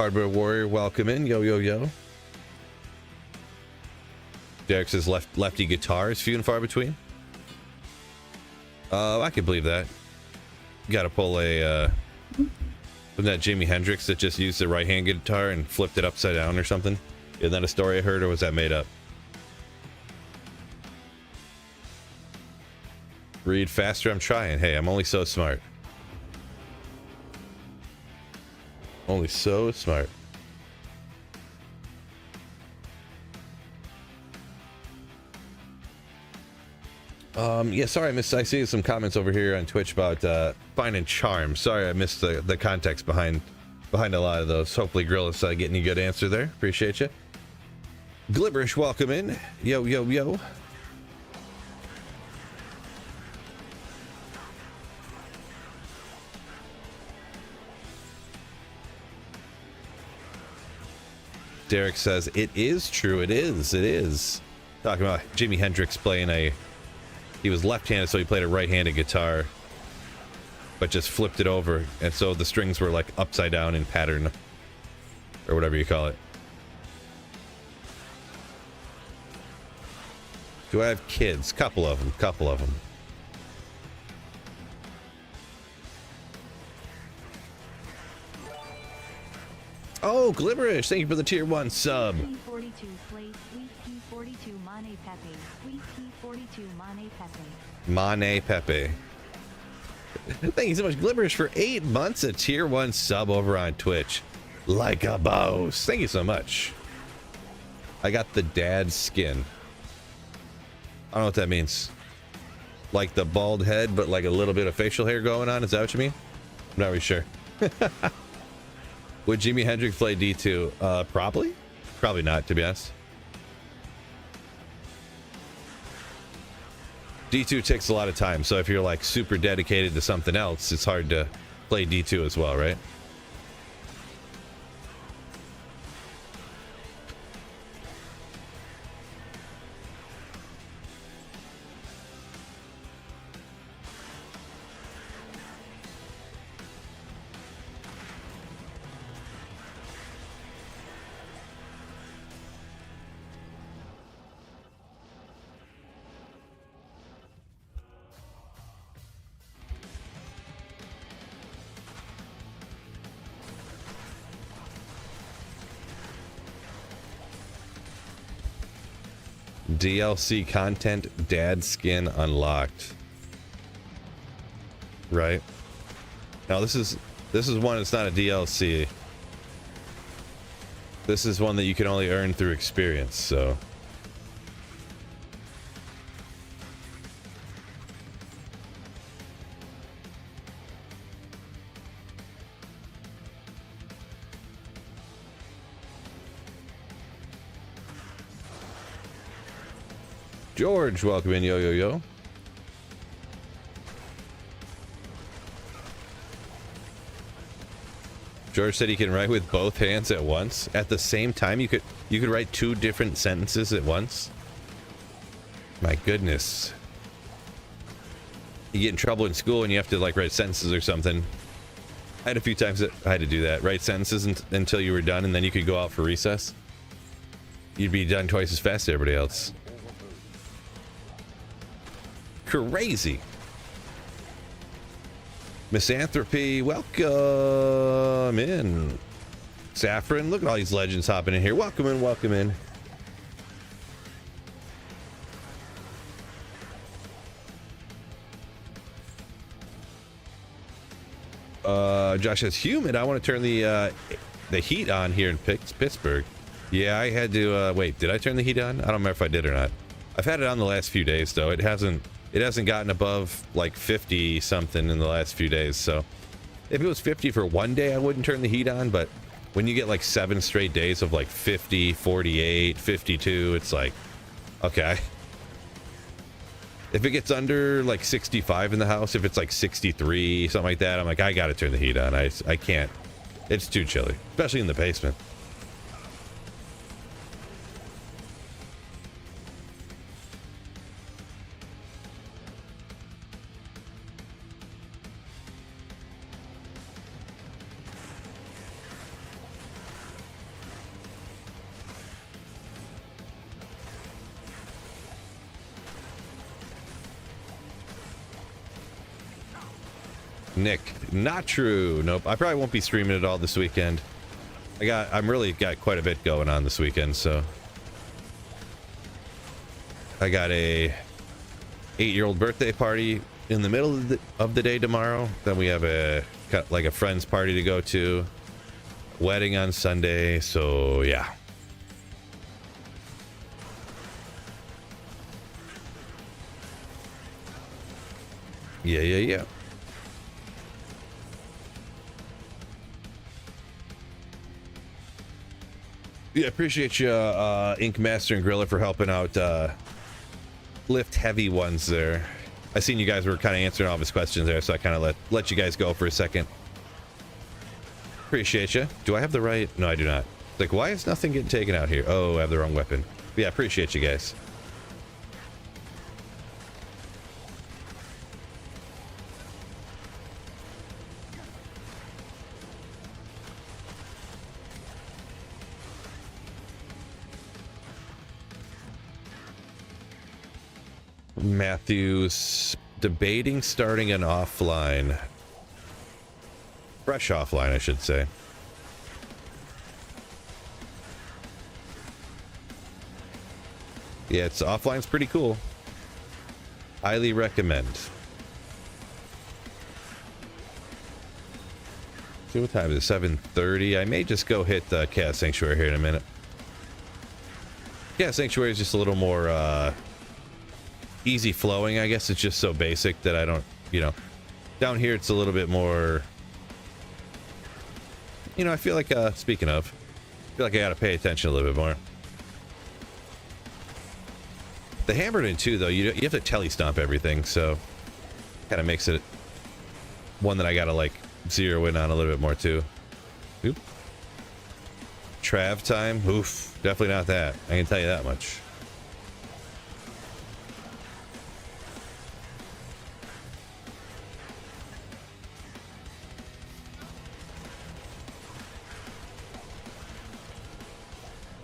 Hardware Warrior, welcome in. Yo, yo, yo. Derek says lefty guitars, few and far between. I can believe that. Got to pull a from that Jimi Hendrix that just used the right-hand guitar and flipped it upside down or something. Isn't that a story I heard, or was that made up? Read faster, I'm trying. Hey, I'm only so smart. Only so smart. Yeah, sorry I missed. I see some comments over here on Twitch about finding charm. Sorry I missed the context behind a lot of those. Hopefully Grill is getting a good answer there. Appreciate you. Glibberish, welcome in. Yo, yo, yo. Derek says it is true. It is. Talking about Jimi Hendrix playing he was left-handed, so he played a right-handed guitar, but just flipped it over, and so the strings were like upside down in pattern, or whatever you call it. Do I have kids? Couple of them. Oh, Glibberish, thank you for the tier 1 sub. 42 Slate, Sweet P42 Mane Pepe, Sweet P42 Mane Pepe. Mane Pepe. Thank you so much, Glibberish, for 8 months of tier 1 sub over on Twitch. Like a boss. Thank you so much. I got the dad skin. I don't know what that means. Like the bald head, but like a little bit of facial hair going on. Is that what you mean? I'm not really sure. Would Jimi Hendrix play D2? Probably. Probably not, to be honest. D2 takes a lot of time, so if you're like super dedicated to something else, it's hard to play D2 as well, right? DLC content, dad skin unlocked. Right. Now this is one. It's not a DLC. This is one that you can only earn through experience. So. George, welcome in. Yo, yo, yo. George said he can write with both hands at once. At the same time, you could write 2 different sentences at once. My goodness. You get in trouble in school and you have to like write sentences or something. I had a few times that I had to do that. Write sentences until you were done, and then you could go out for recess. You'd be done twice as fast as everybody else. Crazy. Misanthropy, welcome in. Saffron, look at all these legends hopping in here. Welcome in, welcome in. Josh says humid. I want to turn the heat on here in Pittsburgh. Yeah, I had to wait, did I turn the heat on? I don't remember if I did or not. I've had it on the last few days though. It hasn't gotten above like 50 something in the last few days. So if it was 50 for one day, I wouldn't turn the heat on. But when you get like 7 straight days of like 50, 48, 52, it's like, okay. If it gets under like 65 in the house, if it's like 63, something like that, I'm like, I gotta turn the heat on. I can't. It's too chilly, especially in the basement. Nick, not true. Nope. I probably won't be streaming it all this weekend. I'm really got quite a bit going on this weekend, so I got a 8-year-old birthday party in the middle of the day tomorrow. Then we have like a friend's party to go to. Wedding on Sunday, so yeah. Yeah. Yeah, appreciate you, Ink Master and Grilla, for helping out lift heavy ones there. I seen you guys were kind of answering all of his questions there, so I kind of let you guys go for a second. Appreciate you. Do I have the right? No, I do not. Like, why is nothing getting taken out here? Oh, I have the wrong weapon. Yeah, appreciate you guys. Matthews debating starting an offline. Fresh offline, I should say. Yeah, it's offline's pretty cool. Highly recommend. See what time is it? 7:30. I may just go hit the Chaos Sanctuary here in a minute. Chaos Sanctuary is just a little more easy flowing. I guess it's just so basic that I don't, down here it's a little bit more, I feel like, speaking of, I feel like I gotta pay attention a little bit more. The Hammerton too, though, you have to tele-stomp everything, so kind of makes it one that I gotta, like, zero in on a little bit more too. Oop. Trav time? Oof, definitely not that. I can tell you that much.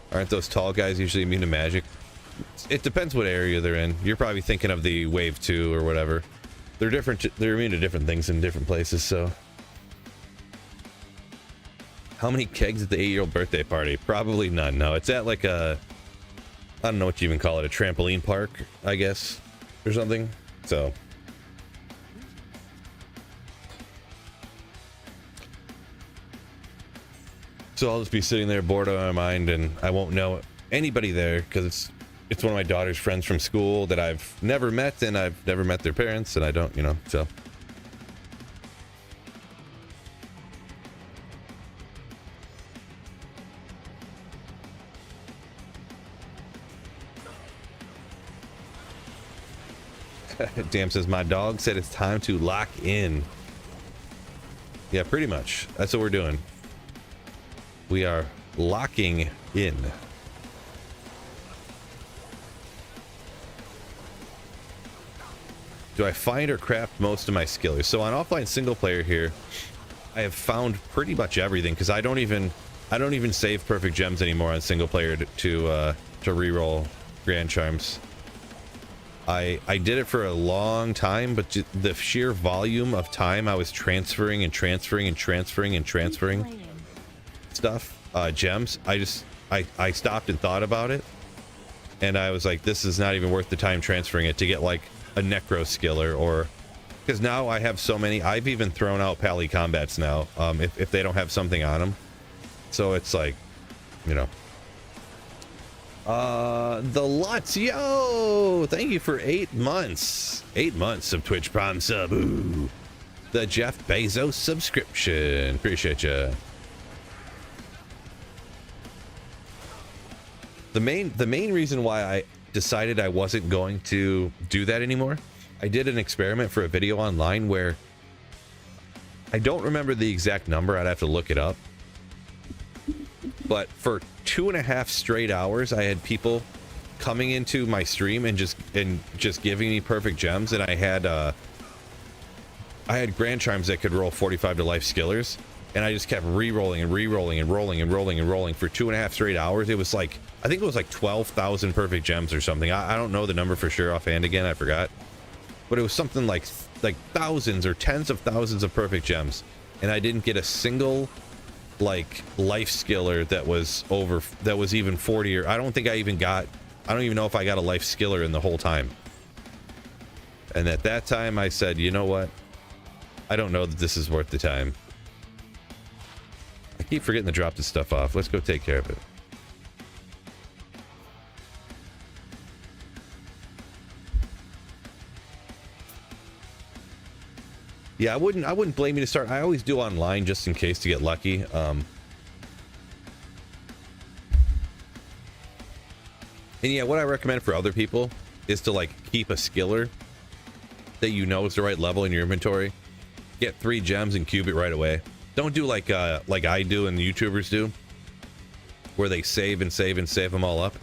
Aren't those tall guys usually immune to magic? It depends what area they're in. You're probably thinking of the wave 2 or whatever. They're different. They're immune to different things in different places, so. How many kegs at the 8-year-old birthday party? Probably none. No, it's at like a, I don't know what you even call it, a trampoline park, I guess, or something. So. So I'll just be sitting there bored out of my mind, and I won't know anybody there because it's one of my daughter's friends from school that I've never met, and I've never met their parents, and I don't, so. Damn says my dog said it's time to lock in. Yeah, pretty much. That's what we're doing. We are locking in. Do I find or craft most of my skillers? So on offline single player here, I have found pretty much everything because I don't even save perfect gems anymore on single player to reroll grand charms. I did it for a long time, but the sheer volume of time I was transferring stuff, gems, I stopped and thought about it, and I was like, this is not even worth the time transferring it to get like a necro skiller, or because now I have so many. I've even thrown out pally combats now if they don't have something on them, so it's like, the Lutz, yo, thank you for 8 months of Twitch Prime sub. Ooh. The Jeff Bezos subscription, appreciate you. The main reason why I decided I wasn't going to do that anymore, I did an experiment for a video online where I don't remember the exact number, I'd have to look it up, but for 2.5 straight hours I had people coming into my stream and just giving me perfect gems, and I had grand charms that could roll 45 to life skillers, and I just kept re-rolling and re-rolling and rolling and rolling and rolling for 2.5 straight hours. It was like, I think it was like 12,000 perfect gems or something. I don't know the number for sure offhand, again, I forgot. but it was something like thousands or tens of thousands of perfect gems, and I didn't get a single like life skiller that was even 40, or I don't even know if I got a life skiller in the whole time. And at that time I said, you know what, I don't know that this is worth the time. I keep forgetting to drop this stuff off. Let's go take care of it. Yeah, I wouldn't blame you to start. I always do online just in case to get lucky. And yeah, what I recommend for other people is to like keep a skiller that you know is the right level in your inventory. Get 3 gems and cube it right away. Don't do like I do and the YouTubers do, where they save and save and save them all up.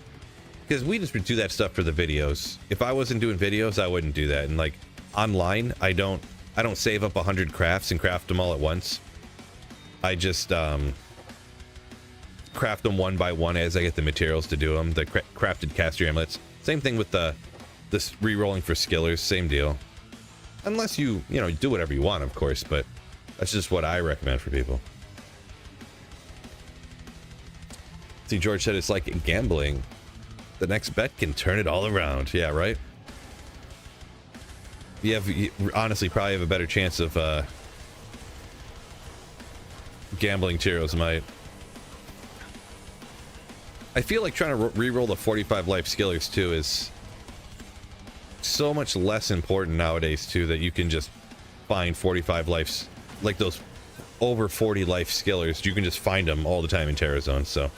Because we just do that stuff for the videos. If I wasn't doing videos, I wouldn't do that. And like online, I don't save up 100 crafts and craft them all at once. I just craft them one by one as I get the materials to do them. The crafted caster amulets. Same thing with this re-rolling for skillers. Same deal. Unless you do whatever you want, of course. But that's just what I recommend for people. See, George said it's like gambling. The next bet can turn it all around. Yeah, right? You honestly probably have a better chance of gambling Tyros might. I feel like trying to re-roll the 45 life skillers too is so much less important nowadays too, that you can just find 45 lives, like those over 40 life skillers. You can just find them all the time in Terra Zone. So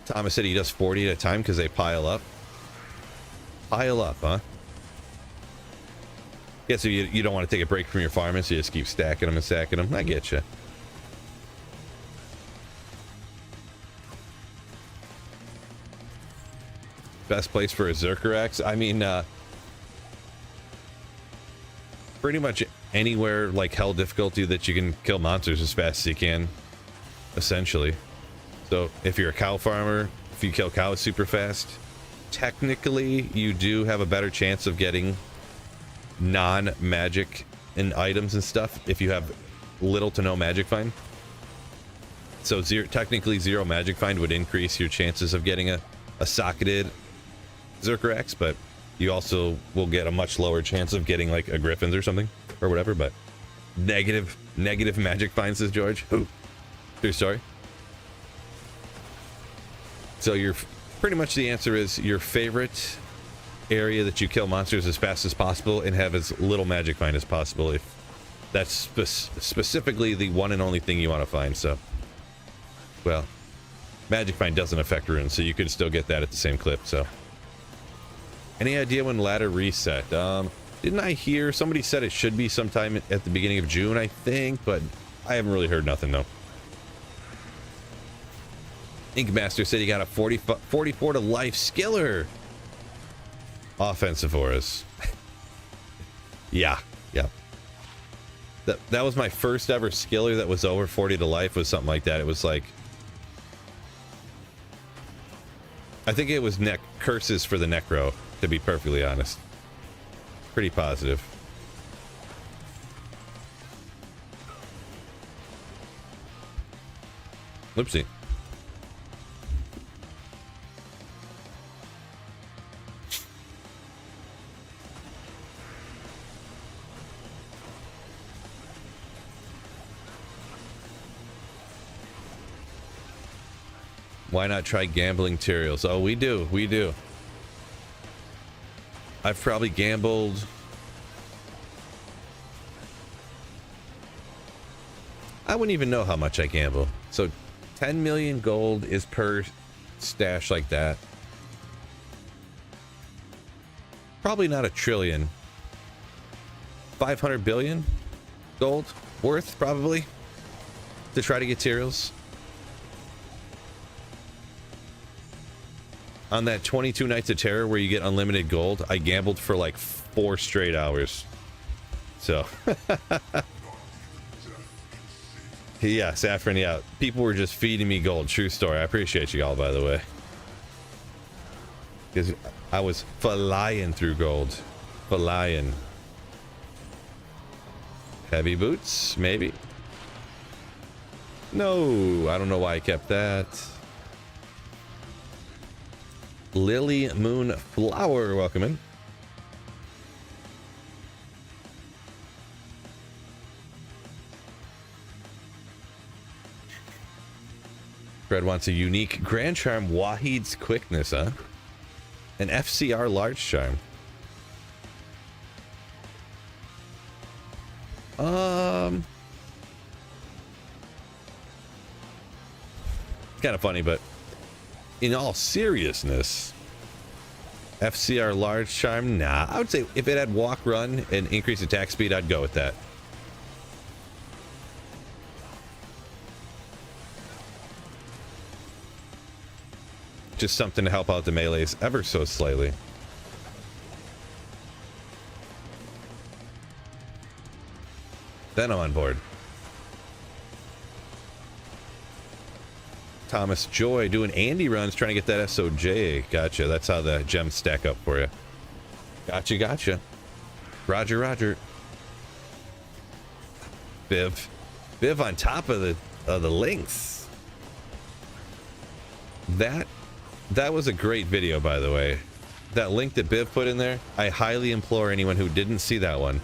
Thomas said he does 40 at a time because they pile up. Pile up, huh? Yeah, so you don't want to take a break from your farming, so you just keep stacking them and stacking them. I get you. Best place for a Zerker axe? I mean, pretty much anywhere like hell difficulty that you can kill monsters as fast as you can, essentially. So if you're a cow farmer, if you kill cows super fast, technically you do have a better chance of getting non-magic and items and stuff if you have little to no magic find. So technically zero magic find would increase your chances of getting a socketed Zerker axe, but you also will get a much lower chance of getting like a Griffin's or something or whatever. But negative magic find, says George. Ooh, true story. So you're pretty much, the answer is your favorite area that you kill monsters as fast as possible and have as little magic find as possible, if that's specifically the one and only thing you want to find. So, well, magic find doesn't affect runes, so you could still get that at the same clip. So, any idea when ladder reset? Didn't I hear somebody said it should be sometime at the beginning of June, I think, but I haven't really heard nothing though. Inkmaster said he got a 44 to life skiller. Offensive auras. Yeah. That was my first ever skiller that was over 40 to life, was something like that. It was like, I think it was curses for the necro, to be perfectly honest. Pretty positive. Whoopsie. Why not try gambling Tyrials? Oh, we do. I've probably gambled. I wouldn't even know how much I gamble. So 10 million gold is per stash like that. Probably not a trillion. 500 billion gold worth, probably, to try to get Tyrials. On that 22 Nights of Terror where you get unlimited gold, I gambled for like 4 straight hours. So, yeah, Saffron, yeah. People were just feeding me gold. True story. I appreciate you all, by the way. because I was flying through gold. Flying. Heavy boots, maybe. No, I don't know why I kept that. Lily Moon Flower, welcome in. Fred wants a unique Grand Charm Wahid's Quickness, huh? An FCR Large Charm. Kind of funny, but in all seriousness, FCR Large Charm, nah. I would say if it had Walk, Run, and increased attack speed, I'd go with that. Just something to help out the melees ever so slightly. Then I'm on board. Thomas Joy doing Andy runs, trying to get that SOJ. Gotcha. That's how the gems stack up for you. Gotcha, gotcha. Roger, roger. Viv on top of the links. That was a great video, by the way. That link that Biv put in there, I highly implore anyone who didn't see that one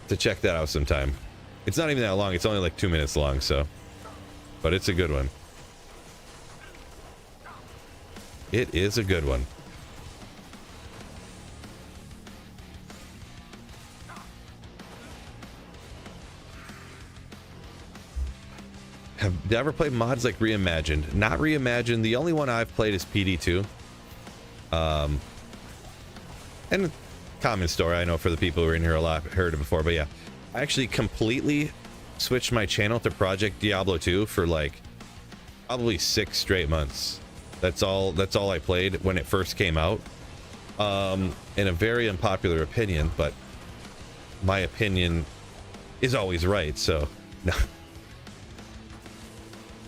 to check that out sometime. It's not even that long. It's only like 2 minutes long, so. But it's a good one. It is a good one. Have you ever played mods like Reimagined? Not Reimagined. The only one I've played is PD2. And common story, I know for the people who are in here a lot, heard it before, but yeah. I actually completely switched my channel to Project Diablo 2 for like probably 6 straight months. That's all I played when it first came out. In a very unpopular opinion, but my opinion is always right, so no.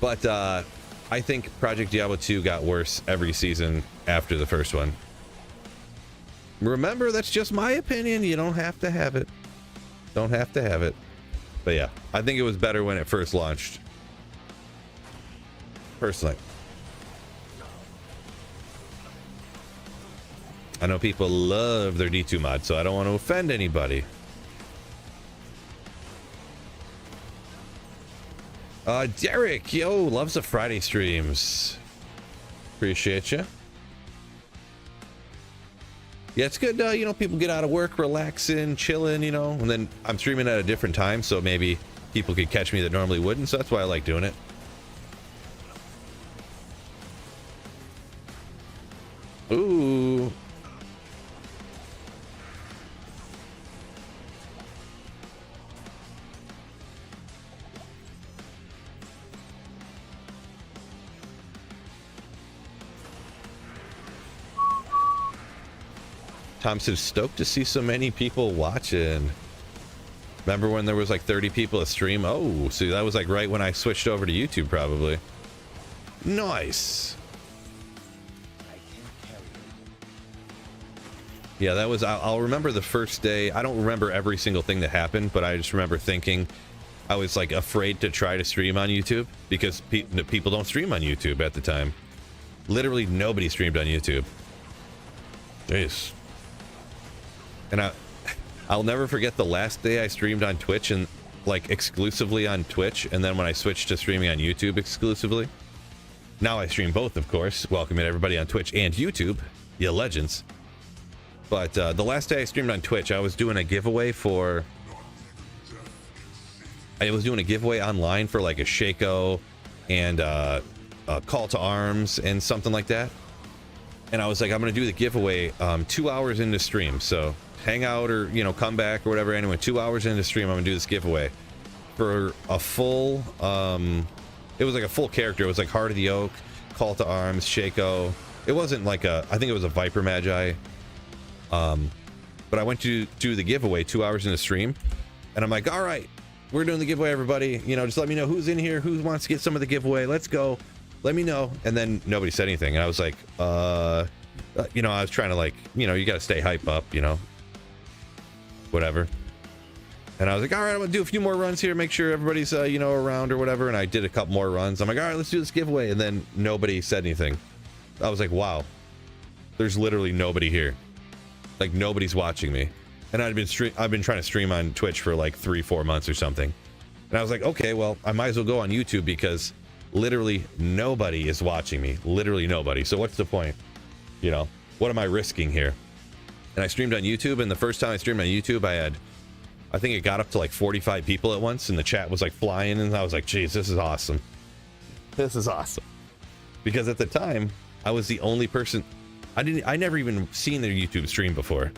But I think Project Diablo 2 got worse every season after the first one. Remember, that's just my opinion. You don't have to have it. Don't have to have it. But yeah, I think it was better when it first launched. Personally. I know people love their D2 mod, so I don't want to offend anybody. Derek, yo, loves the Friday streams. Appreciate you. Yeah, it's good, you know, people get out of work, relaxing, chilling, you know, and then I'm streaming at a different time, so maybe people could catch me that normally wouldn't, so that's why I like doing it. Ooh. Tom said, stoked to see so many people watching. Remember when there was like 30 people a stream? Oh, see, that was like right when I switched over to YouTube, probably. Nice. Yeah, that was, I'll remember the first day. I don't remember every single thing that happened, but I just remember thinking I was like afraid to try to stream on YouTube because people don't stream on YouTube at the time. Literally nobody streamed on YouTube. Jeez. And I'll never forget the last day I streamed on Twitch, and like exclusively on Twitch, and then when I switched to streaming on YouTube exclusively. Now I stream both, of course. Welcome in everybody on Twitch and YouTube, you legends. But the last day I streamed on Twitch, I was doing a giveaway for... I was doing a giveaway online for like a Shaco and a Call to Arms and something like that. And I was like, I'm going to do the giveaway 2 hours into stream. So hang out or, you know, come back or whatever. Anyway, 2 hours into stream, I'm going to do this giveaway for a full, it was like a full character. It was like Heart of the Oak, Call to Arms, Shaco. It wasn't like a, I think it was a Viper Magi. But I went to do the giveaway 2 hours into stream. And I'm like, all right, we're doing the giveaway, everybody. You know, just let me know who's in here, who wants to get some of the giveaway. Let's go. let me know. And then nobody said anything. And I was like, you know, I was trying to like, you know, you got to stay hype up, you know, whatever. And I was like, all right, I'm gonna do a few more runs here, make sure everybody's, you know, around or whatever. And I did a couple more runs. I'm like, all right, let's do this giveaway. And then nobody said anything. I was like, wow, there's literally nobody here. Like nobody's watching me. And I've been trying to stream on Twitch for like 3-4 months or something. And I was like, okay, well, I might as well go on YouTube because literally nobody is watching me. Literally nobody. So what's the point? You know, what am I risking here? And I streamed on YouTube, and the first time I streamed on YouTube, I think it got up to like 45 people at once, and the chat was like flying, and I was like, geez, this is awesome. This is awesome. Because at the time, I was the only person, I never even seen their YouTube stream before.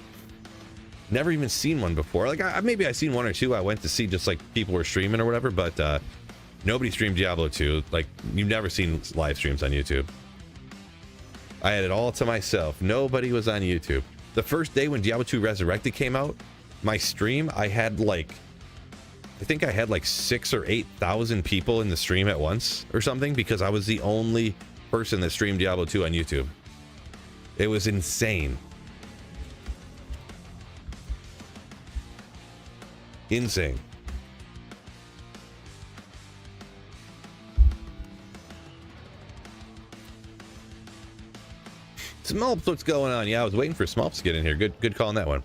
Never even seen one before. Like maybe I seen one or two. I went to see just like people were streaming or whatever, but nobody streamed Diablo 2. Like you've never seen live streams on YouTube. I had it all to myself. Nobody was on YouTube. The first day when Diablo 2 Resurrected came out, my stream, I think I had like 6,000 or 8,000 people in the stream at once or something, because I was the only person that streamed Diablo 2 on YouTube. It was insane. Insane. Smulps, what's going on? Yeah, I was waiting for Smulps to get in here. Good calling that one.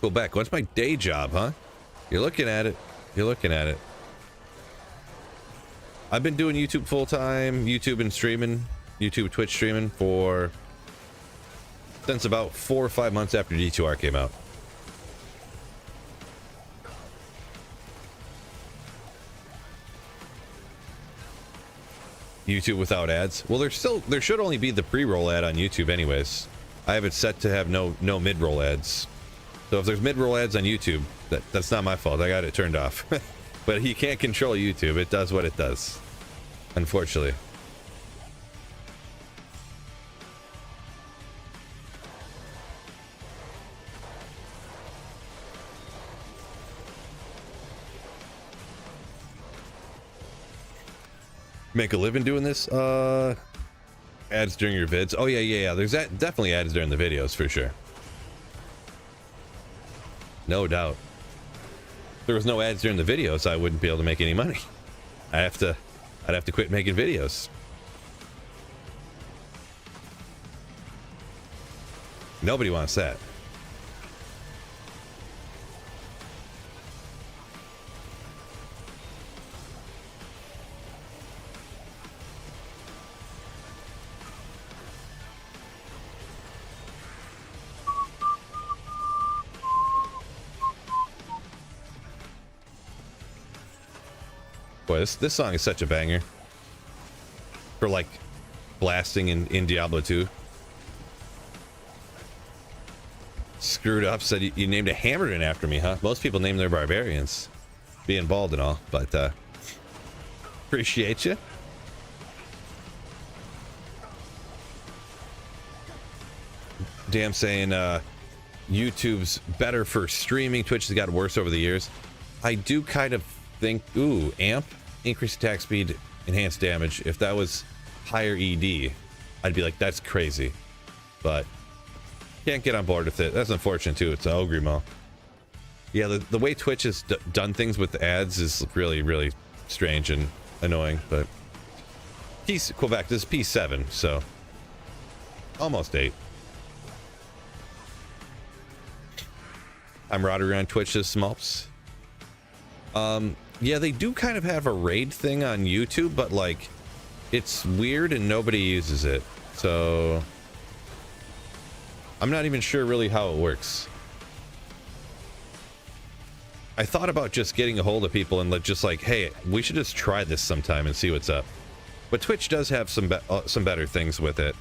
Cool, Beck. What's my day job, huh? You're looking at it. You're looking at it. I've been doing YouTube full time, YouTube and streaming, YouTube Twitch streaming since about 4 or 5 months after D2R came out. YouTube without ads. Well, there should only be the pre-roll ad on YouTube anyways. I have it set to have no mid-roll ads. So if there's mid-roll ads on YouTube, that's not my fault. I got it turned off. But you can't control YouTube. It does what it does. Unfortunately. Make a living doing this? Ads during your vids. Oh yeah. There's definitely ads during the videos for sure. No doubt. If there was no ads during the videos, I wouldn't be able to make any money. I'd have to quit making videos. Nobody wants that. Boy, this song is such a banger for like blasting in Diablo 2. Screwed up said you named a Hammerton after me, huh? Most people name their barbarians, being bald and all, but appreciate you. Damn, saying YouTube's better for streaming. Twitch has gotten worse over the years. I do kind of think, ooh, amp, increased attack speed, enhanced damage. If that was higher ED, I'd be like, that's crazy. But can't get on board with it. That's unfortunate too. It's an Ogrimo. Yeah, the way Twitch has done things with the ads is really, really strange and annoying. But Quebec, this is P7, so almost 8. I'm Roderick on Twitch, this Smulps. Yeah, they do kind of have a raid thing on YouTube, but like it's weird and nobody uses it. So I'm not even sure really how it works. I thought about just getting a hold of people and just like, hey, we should just try this sometime and see what's up. But Twitch does have some better things with it.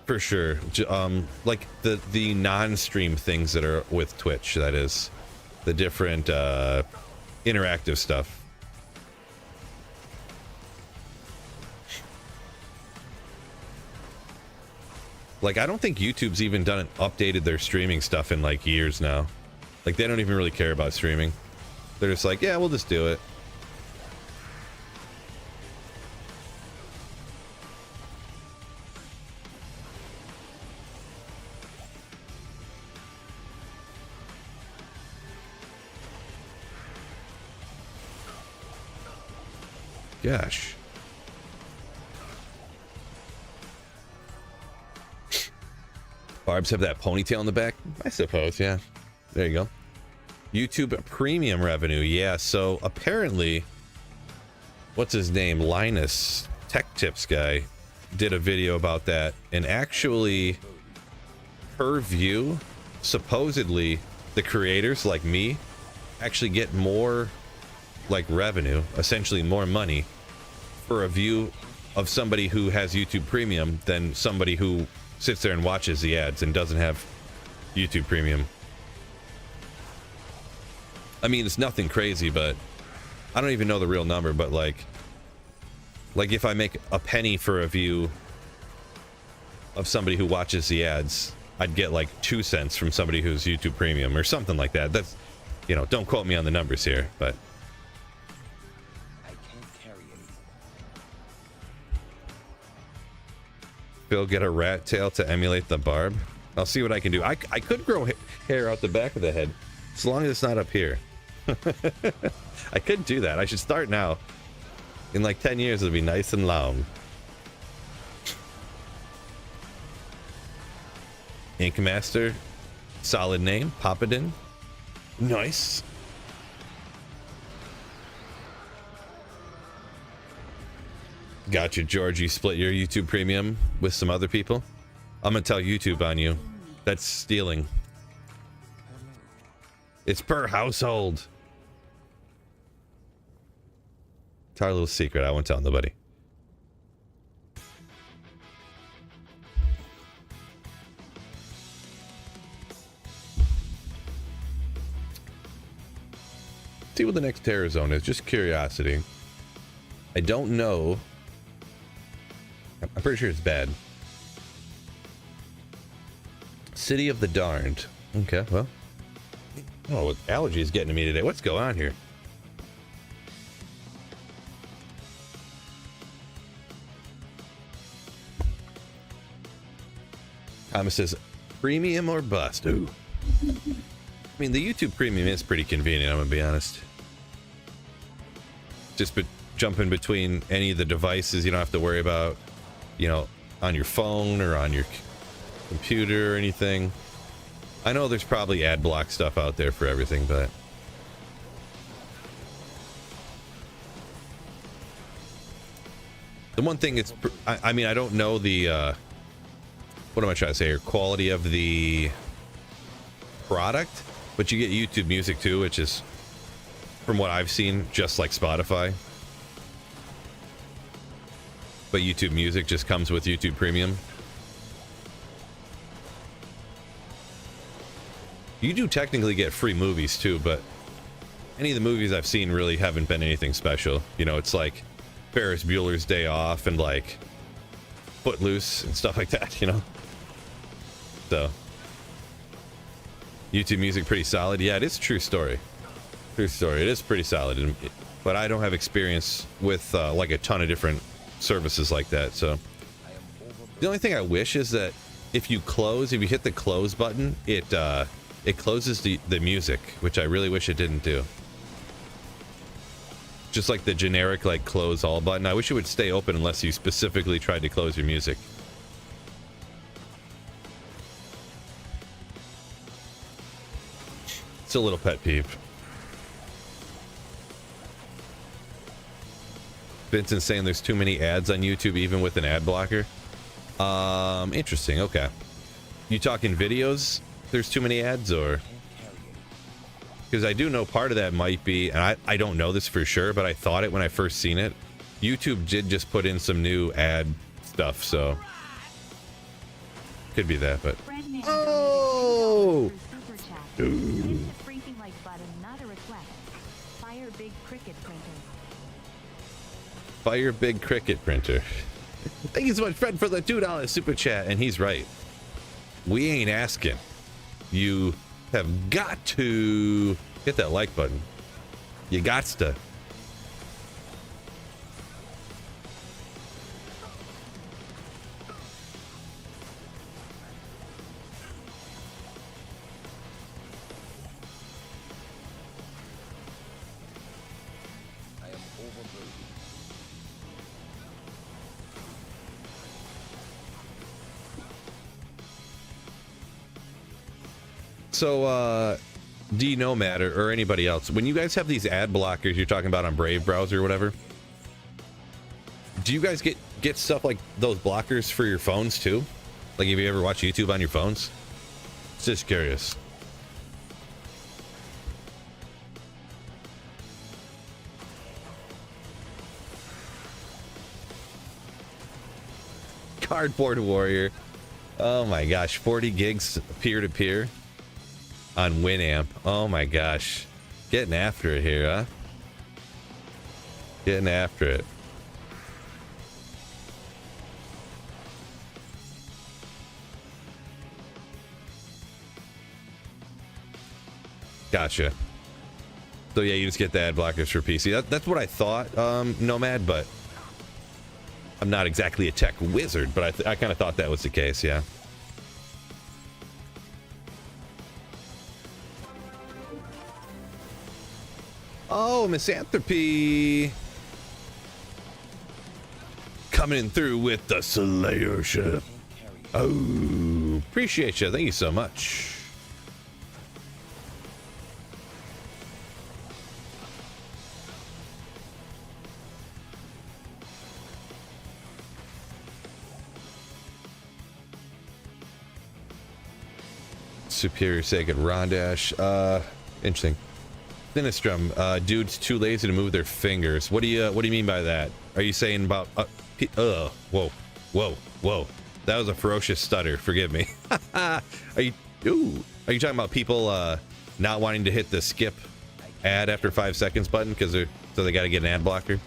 For sure. Like the non-stream things that are with Twitch, that is. The different interactive stuff. Like, I don't think YouTube's even updated their streaming stuff in like years now. Like, they don't even really care about streaming. They're just like, yeah, we'll just do it. gosh. Barbs have that ponytail in the back? I suppose, yeah. There you go. YouTube premium revenue. Yeah, so apparently, what's his name? Linus, Tech Tips guy, did a video about that. And actually, per view, supposedly, the creators like me actually get more like revenue, essentially more money for a view of somebody who has YouTube premium than somebody who sits there and watches the ads and doesn't have YouTube premium. I mean, it's nothing crazy, but I don't even know the real number, but like if I make a penny for a view of somebody who watches the ads, I'd get like 2 cents from somebody who's YouTube premium or something like that. That's, you know, don't quote me on the numbers here, but I can't carry it. Phil, get a rat tail to emulate the barb. I'll see what I can do. I could grow hair out the back of the head as long as it's not up here. I could do that. I should start now. In like 10 years, it'll be nice and long. Ink Master, solid name. Papadin, nice. Gotcha, George. You split your YouTube premium with some other people. I'm gonna tell YouTube on you. That's stealing. It's per household. It's our little secret. I won't tell nobody. See what the next terror zone is. Just curiosity. I don't know. I'm pretty sure it's bad. City of the Darned. Okay, well. Oh, what allergies getting to me today? What's going on here? Thomas says, premium or bust? Ooh. I mean, the YouTube premium is pretty convenient, I'm gonna be honest. Just jumping between any of the devices, you don't have to worry about, you know, on your phone or on your computer or anything. I know there's probably ad block stuff out there for everything, but the one thing it's, I mean, I don't know the, what am I trying to say here? Quality of the product, but you get YouTube Music too, which is, from what I've seen, just like Spotify. But YouTube Music just comes with YouTube Premium. You do technically get free movies too, but any of the movies I've seen really haven't been anything special. You know, it's like Ferris Bueller's Day Off and like Footloose and stuff like that, you know? So, YouTube Music pretty solid. Yeah, it is a true story. True story. It is pretty solid, but I don't have experience with like a ton of different services like that. So, the only thing I wish is that if you hit the close button, it closes the music, which I really wish it didn't do. Just like the generic like close all button. I wish it would stay open unless you specifically tried to close your music. It's a little pet peeve. Vincent's saying there's too many ads on YouTube even with an ad blocker. Interesting. Okay. You talking videos? There's too many ads, or? Because I do know part of that might be, and I don't know this for sure, but I thought it when I first seen it. YouTube did just put in some new ad stuff, so could be that, but oh, Fire Big Cricket Printer. Thank you so much, Fred, for the $2 super chat, and he's right. We ain't asking. You have got to hit that like button. You gots to. So, D Nomad or anybody else, when you guys have these ad blockers you're talking about on Brave browser or whatever, do you guys get stuff like those blockers for your phones too? Like, have you ever watched YouTube on your phones? Just curious. Cardboard Warrior. Oh my gosh, 40 gigs peer-to-peer on Winamp. Oh my gosh. Getting after it here, huh? Getting after it. Gotcha. So yeah, you just get the ad blockers for PC. That's what I thought, Nomad, but I'm not exactly a tech wizard, but I kind of thought that was the case, yeah. Oh, Misanthropy. Coming through with the Slayer ship. Oh, appreciate you. Thank you so much. Superior Sacred Rondash. Interesting. Sinistrum, dudes too lazy to move their fingers. What do you mean by that? Are you saying about whoa. That was a ferocious stutter. Forgive me. Are you talking about people not wanting to hit the skip ad after 5 seconds button because they got to get an ad blocker?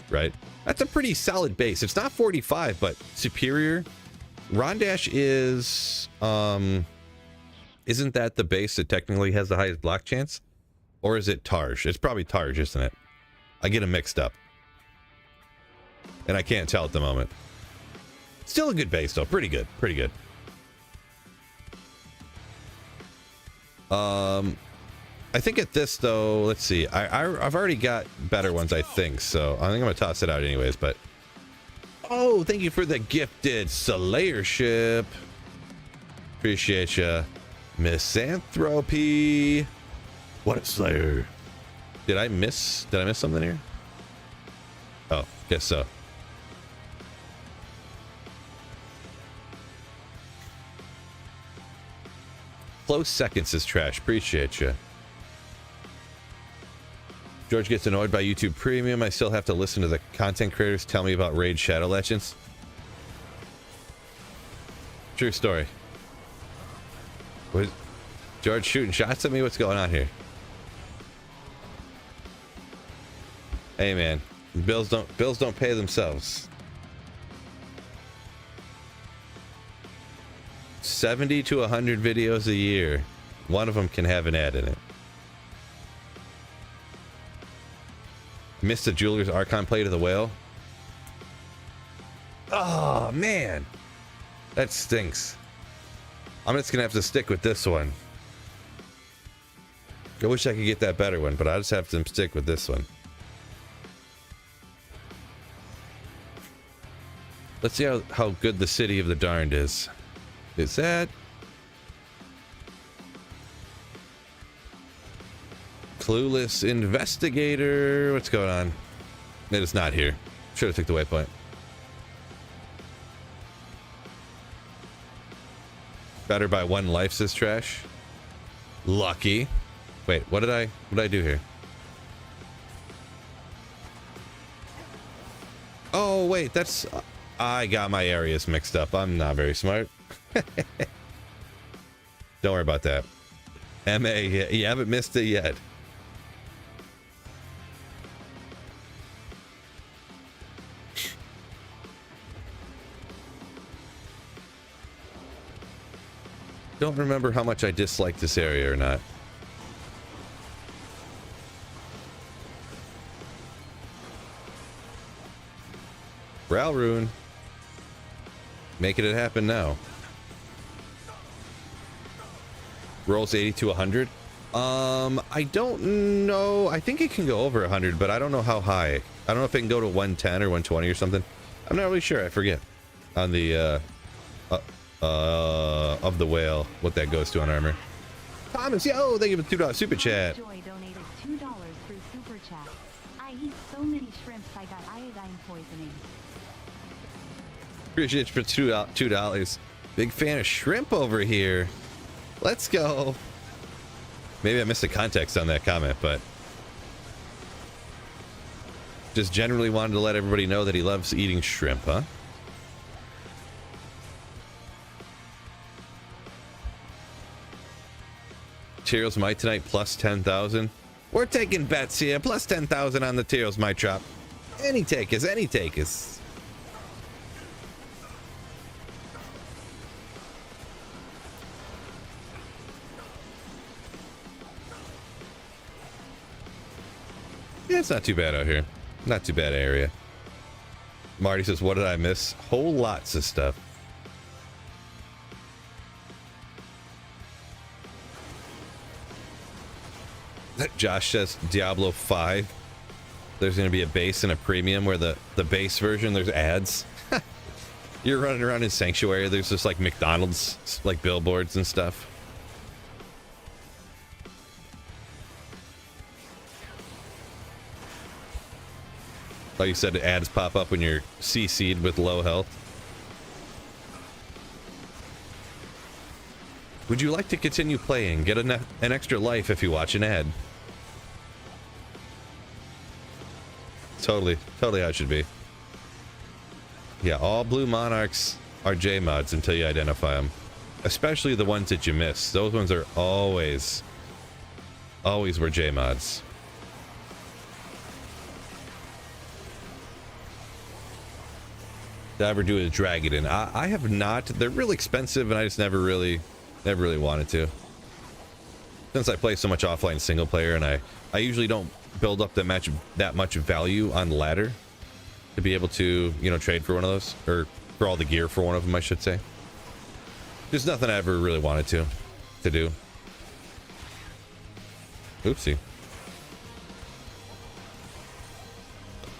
Right. That's a pretty solid base. It's not 45, but superior. Rondash is isn't that the base that technically has the highest block chance? Or is it Targe? It's probably Targe, isn't it? I get them mixed up. And I can't tell at the moment. Still a good base, though. Pretty good. Pretty good. I think at this, though, let's see. I've already got better ones, I think. So I think I'm going to toss it out anyways, but... Oh, thank you for the gifted Slayership. Appreciate ya. Misanthropy. What a Slayer. Did I miss something here? Oh, guess so. Close seconds is trash. Appreciate you. George gets annoyed by YouTube Premium. I still have to listen to the content creators tell me about Raid Shadow Legends. True story. Was George shooting shots at me? What's going on here? Hey man, bills don't pay themselves. 70 to 100 videos a year. One of them can have an ad in it. Missed the Jeweler's Archon plate of the whale. Oh man, that stinks. I'm just gonna have to stick with this one. I wish I could get that better one, but I just have to stick with this one. Let's see how good the City of the Darned is. Is that... Clueless Investigator? What's going on? It is not here. Should have took the waypoint. Better by 1 life, says Trash. Lucky. Wait, what did I do here? Oh, wait, that's... I got my areas mixed up. I'm not very smart. Don't worry about that. MA, you haven't missed it yet. Don't remember how much I dislike this area or not. Brow Rune. Making it happen now. Rolls 80 to 100. I don't know. I think it can go over 100, but I don't know how high. I don't know if it can go to 110 or 120 or something. I'm not really sure. I forget. On the of the whale, what that goes to on armor. Thomas, yo, thank you for the $2 super chat. Joy donated $2 through super chat. I eat so many shrimps I got iodine poisoning. Appreciate you for $2. Big fan of shrimp over here. Let's go. Maybe I missed the context on that comment, but just generally wanted to let everybody know that he loves eating shrimp, huh? Tyrrell's Might tonight plus 10,000. We're taking bets here. Plus 10,000 on the Tyrrell's Might drop. Any takers, any takers. Yeah, it's not too bad out here. Not too bad area. Marty says, what did I miss? Whole lots of stuff. Josh says Diablo 5. There's going to be a base and a premium where the base version, there's ads. You're running around in Sanctuary. There's just like McDonald's, like billboards and stuff. Like you said, ads pop up when you're CC'd with low health. Would you like to continue playing? Get an extra life if you watch an ad. Totally how it should be. Yeah, all blue monarchs are J mods until you identify them. Especially the ones that you miss. Those ones are always were J mods. Did I ever do a Dragon? I have not. They're really expensive, and I just never really wanted to. Since I play so much offline single player, and I usually don't build up that much value on the ladder to be able to, you know, trade for one of those, or for all the gear for one of them, I should say. There's nothing I ever really wanted to do. Oopsie.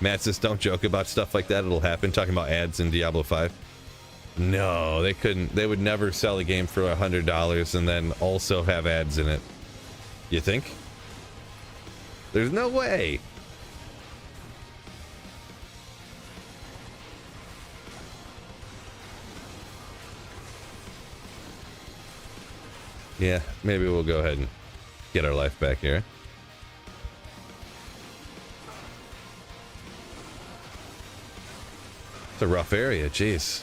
Matt says, don't joke about stuff like that. It'll happen. Talking about ads in Diablo 5. No, they couldn't. They would never sell a game for $100 and then also have ads in it. You think? There's no way. Yeah, maybe we'll go ahead and get our life back here. It's a rough area, jeez.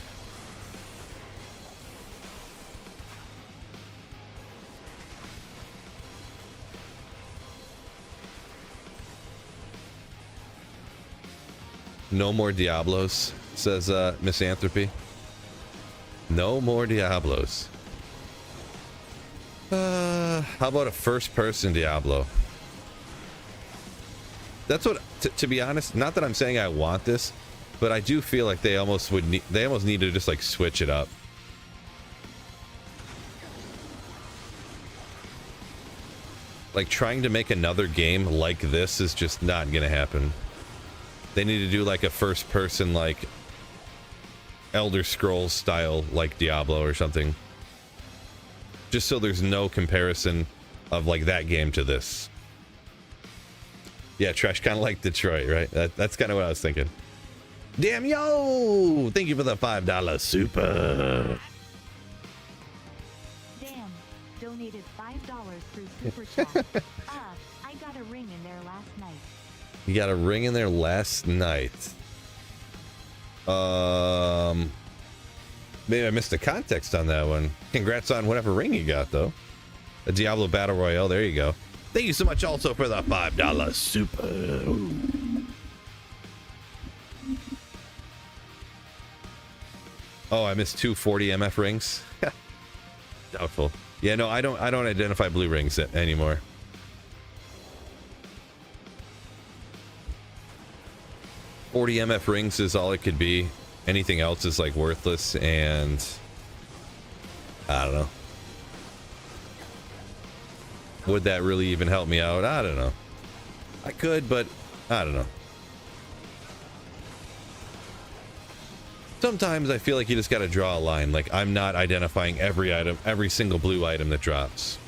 No more Diablos, says Misanthropy. No more Diablos. How about a first-person Diablo? That's what, to be honest, not that I'm saying I want this, but I do feel like they almost need to just like switch it up. Like trying to make another game like this is just not gonna happen. They need to do like a first person, like Elder Scrolls style, like Diablo or something. Just so there's no comparison of like that game to this. Yeah, Trash, kind of like Detroit, right? That's kind of what I was thinking. Damn, yo! Thank you for the $5 super. Damn, donated $5 through super chat. I got a ring in there last night. You got a ring in there last night. Maybe I missed the context on that one. Congrats on whatever ring you got, though. A Diablo Battle Royale. There you go. Thank you so much also for the $5 super. Ooh. Oh, I missed 240 MF rings. Doubtful. Yeah, no, I don't identify blue rings anymore. $40 MF rings is all it could be. Anything else is like worthless, and I don't know. Would that really even help me out? I don't know. I could, but I don't know. Sometimes I feel like you just gotta draw a line. Like, I'm not identifying every item, every single blue item that drops.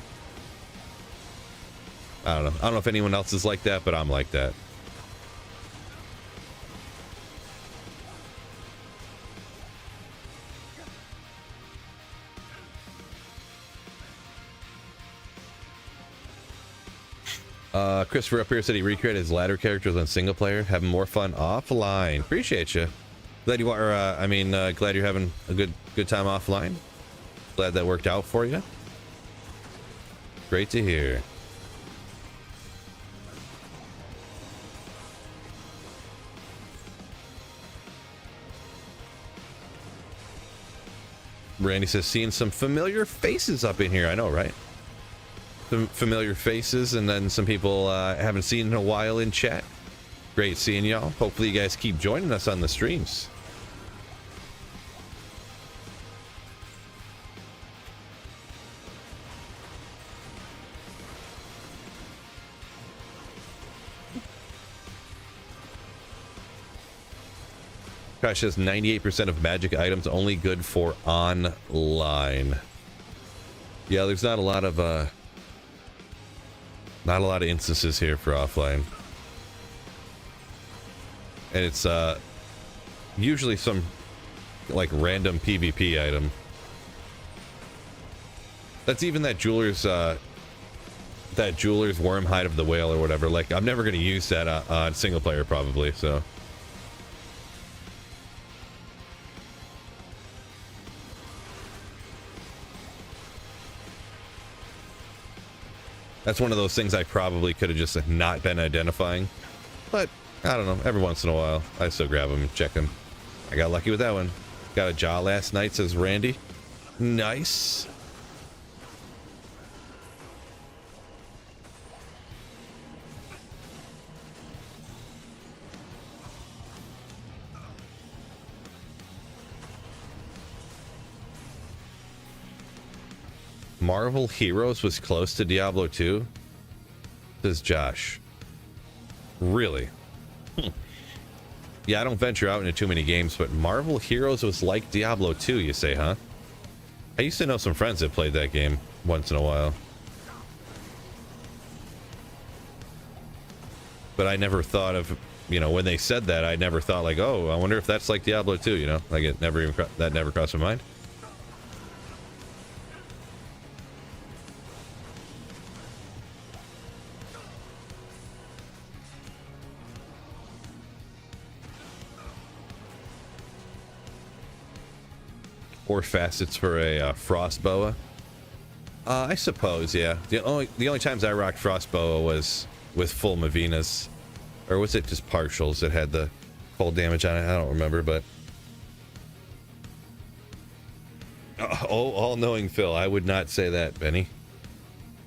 I don't know. I don't know if anyone else is like that, but I'm like that. Christopher up here said he recreated his ladder characters on single player, having more fun offline. Appreciate you. Glad you are. Glad you're having a good time offline. Glad that worked out for you. Great to hear. Randy says, seeing some familiar faces up in here. I know, right? Some familiar faces, and then some people I haven't seen in a while in chat. Great seeing y'all. Hopefully you guys keep joining us on the streams. Crash says 98% of magic items only good for online. Yeah, there's not a lot of instances here for offline. And it's usually some like random PvP item. That's even that jeweler's worm hide of the whale or whatever. Like, I'm never going to use that on single player probably, so. That's one of those things I probably could have just not been identifying. But, I don't know, every once in a while, I still grab them and check them. I got lucky with that one. Got a jaw last night, says Randy. Nice. Marvel Heroes was close to Diablo 2, says Josh. Really? Yeah, I don't venture out into too many games, but Marvel Heroes was like Diablo 2, you say, huh? I used to know some friends that played that game once in a while. But I never thought of, you know, when they said that, I never thought like, oh, I wonder if that's like Diablo 2, you know? Like, it never even, that never crossed my mind. Or facets for a frost boa. I suppose, yeah. The only times I rocked frost boa was with full Mavinas, or was it just partials that had the full damage on it? I don't remember, but all-knowing Phil, I would not say that, Benny.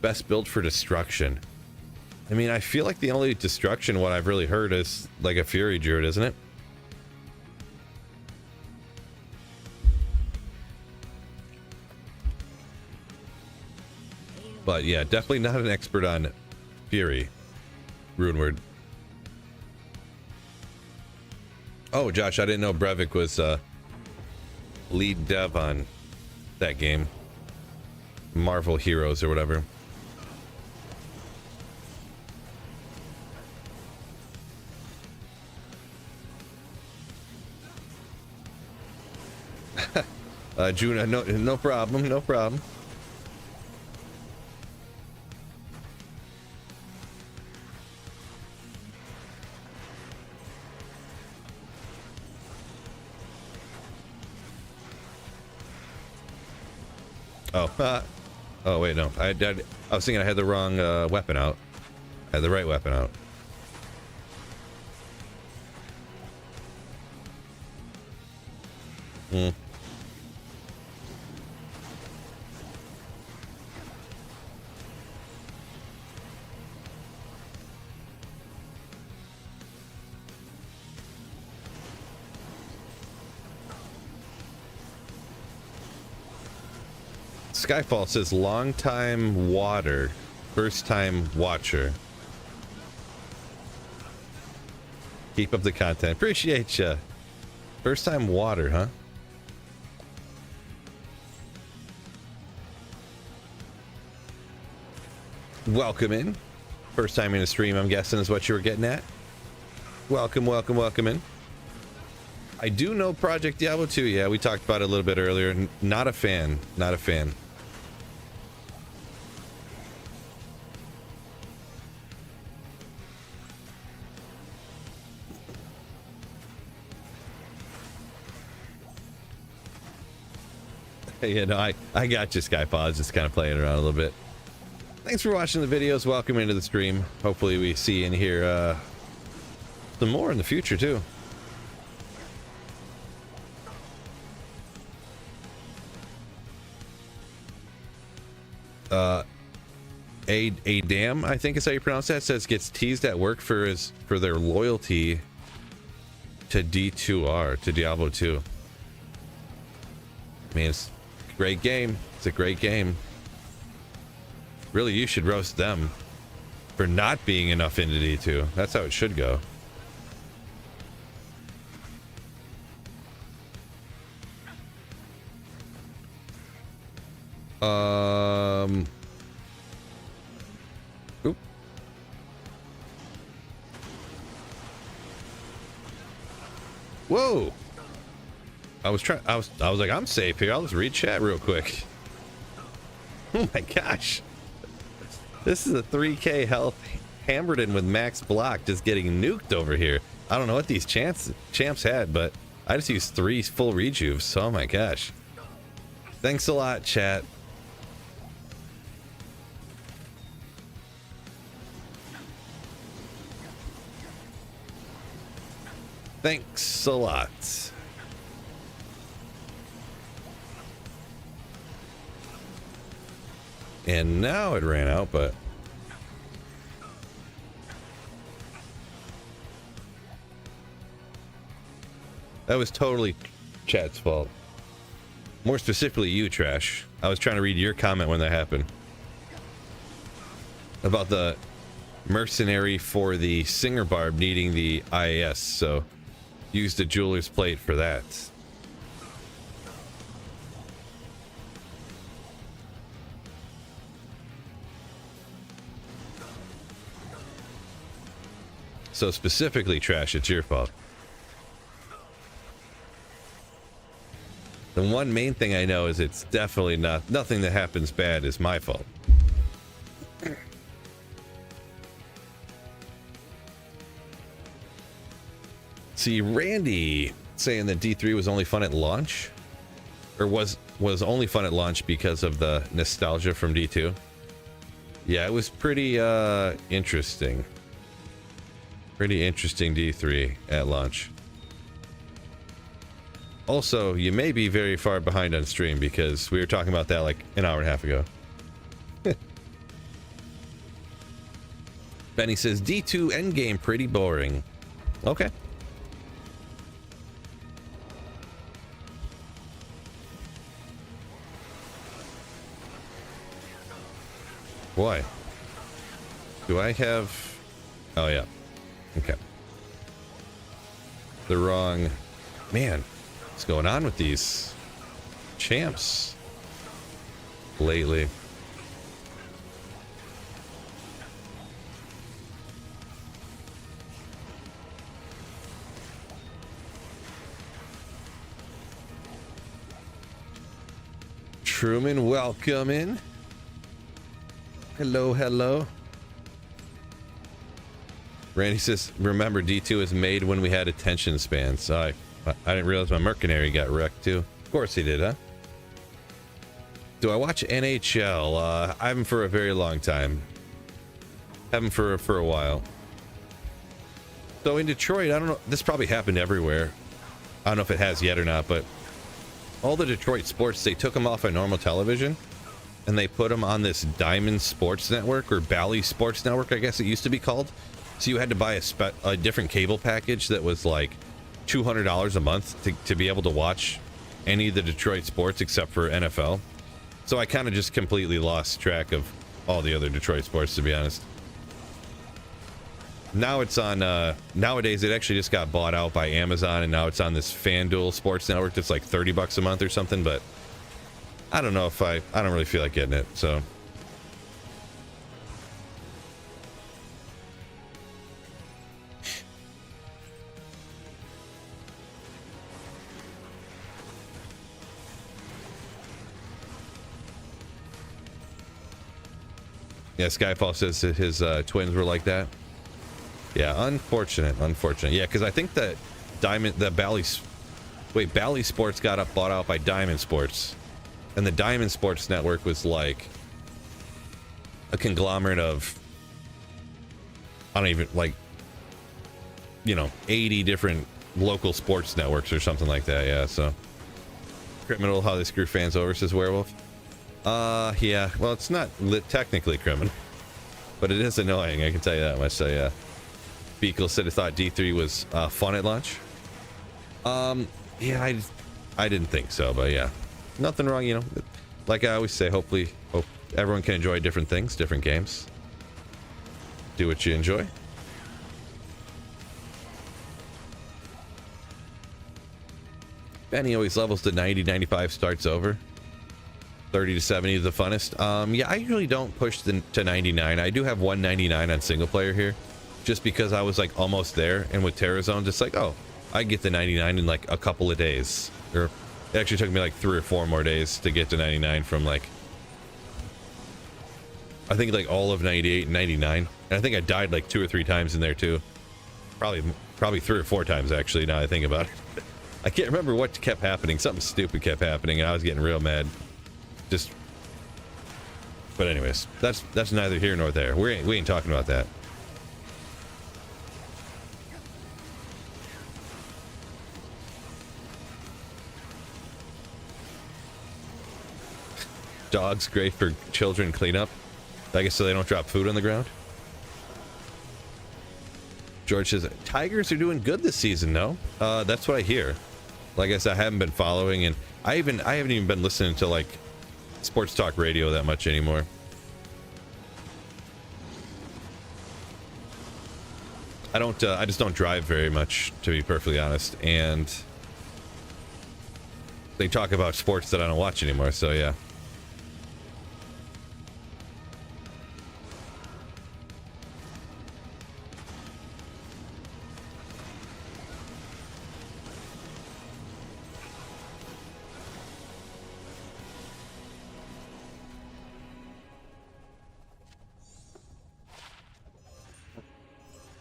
Best build for destruction. I mean, I feel like the only destruction one I've really heard is like a Fury Druid, isn't it? But yeah, definitely not an expert on Fury. Runeward. Oh, Josh, I didn't know Brevik was lead dev on that game. Marvel Heroes or whatever. Juna, no problem, no problem. Oh wait, no. I was thinking I had the wrong weapon out. I had the right weapon out. Skyfall says long time water, first time watcher. Keep up the content. Appreciate ya. First time water, huh? Welcome in. First time in a stream, I'm guessing, is what you were getting at. Welcome, welcome, welcome in. I do know Project Diablo 2. Yeah, we talked about it a little bit earlier. Not a fan. Not a fan. You know, I got you, Skypaw. I was just kind of playing around a little bit. Thanks for watching the videos. Welcome into the stream. Hopefully we see and hear some more in the future, too. Adam, I think is how you pronounce that, says gets teased at work for their loyalty to D2R, to Diablo 2. I mean, it's a great game. It's a great game. Really, you should roast them for not being enough into D2. That's how it should go. Oop. Whoa. I was like, I'm safe here. I'll just read chat real quick. Oh my gosh. This is a 3k health Hammerton with max block just getting nuked over here. I don't know what these champs had, but I just used 3 full rejuves. Oh my gosh. Thanks a lot, chat. Thanks a lot. And now it ran out, but that was totally chat's fault. More specifically, you, Trash. I was trying to read your comment when that happened. About the mercenary for the Singer Barb needing the IAS, so use the jeweler's plate for that. So specifically, Trash, it's your fault. The one main thing I know is it's definitely nothing that happens bad is my fault. See, Randy saying that D3 was only fun at launch, or was only fun at launch because of the nostalgia from D2. Yeah, it was pretty interesting. Pretty interesting D3 at launch. Also, you may be very far behind on stream because we were talking about that like an hour and a half ago. Benny says D2 endgame pretty boring. Okay. Why? Do I have... Oh, yeah. Okay. The wrong... Man, what's going on with these champs lately? Truman, welcome in. Hello, hello. Randy says, remember, D2 is made when we had attention spans. So I didn't realize my Mercenary got wrecked too. Of course he did, huh? Do I watch NHL? I haven't for a very long time. Haven't for a while. So in Detroit, I don't know, this probably happened everywhere. I don't know if it has yet or not, but all the Detroit sports, they took them off of normal television and they put them on this Diamond Sports Network, or Bally Sports Network, I guess it used to be called. So you had to buy a different cable package that was like $200 a month to be able to watch any of the Detroit sports except for NFL. So I kind of just completely lost track of all the other Detroit sports, to be honest. Now it's on, nowadays it actually just got bought out by Amazon, and now it's on this FanDuel Sports Network that's like $30 a month or something, but I don't know if I don't really feel like getting it, so. Yeah, Skyfall says that his twins were like that. Yeah, unfortunate. Yeah, because I think that Bally Sports got bought out by Diamond Sports, and the Diamond Sports network was like a conglomerate of, I don't even, like, 80 different local sports networks or something like that. Yeah, so criminal how they screw fans over, says Werewolf. Yeah, well, it's not technically criminal, but it is annoying, I can tell you that much. So yeah, Beagle said he thought D3 was fun at launch. Yeah, I didn't think so, but yeah, nothing wrong, like I always say, hope everyone can enjoy different things, different games. Do what you enjoy. Benny always levels to 90, 95 starts over. 30 to 70 is the funnest. Yeah, I usually don't push to 99. I do have 199 on single player here, just because I was like almost there, and with Terrazone, just like, oh, I get the 99 in like a couple of days. Or it actually took me like 3 or 4 more days to get to 99 from like, I think like all of 98 and 99. And I think I died like 2 or 3 times in there too. Probably 3 or 4 times actually, now I think about it. I can't remember what kept happening. Something stupid kept happening and I was getting real mad. But anyways, that's neither here nor there. We ain't talking about that. Dogs great for children cleanup. I guess so they don't drop food on the ground. George says Tigers are doing good this season. No, that's what I hear. Like I said, I haven't been following, and I haven't even been listening to like sports talk radio that much anymore. I just don't drive very much, to be perfectly honest, and they talk about sports that I don't watch anymore, so yeah.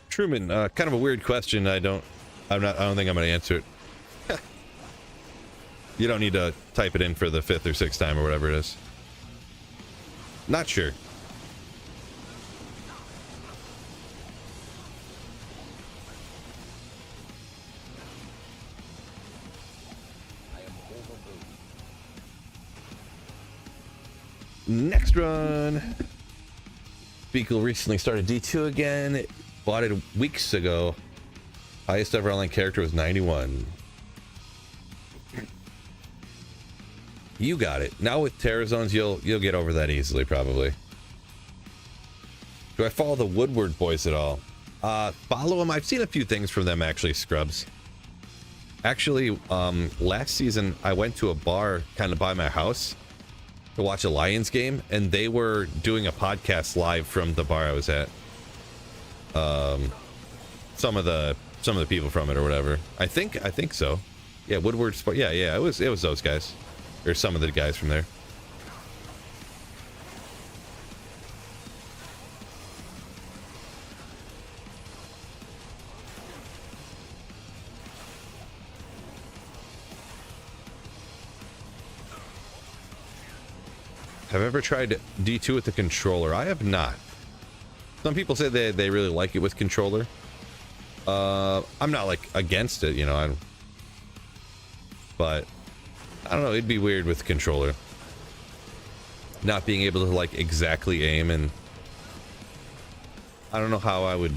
Truman, kind of a weird question. I don't think I'm going to answer it. You don't need to type it in for the 5th or 6th time or whatever it is. Not sure. Next run. Beagle recently started D2 again. Bought it weeks ago. Highest ever online character was 91. You got it. Now with Terra Zones, you'll get over that easily, probably. Do I follow the Woodward boys at all? Follow them. I've seen a few things from them, actually, Scrubs. Actually, last season, I went to a bar kind of by my house to watch a Lions game, and they were doing a podcast live from the bar I was at. Some of the people from it or whatever. I think so. Yeah, Woodward Sport. Yeah, it was those guys, or some of the guys from there. Have I ever tried D2 with the controller? I have not. Some people say they really like it with controller. I'm not like against it, but I don't know, it'd be weird with controller. Not being able to like exactly aim, and I don't know how I would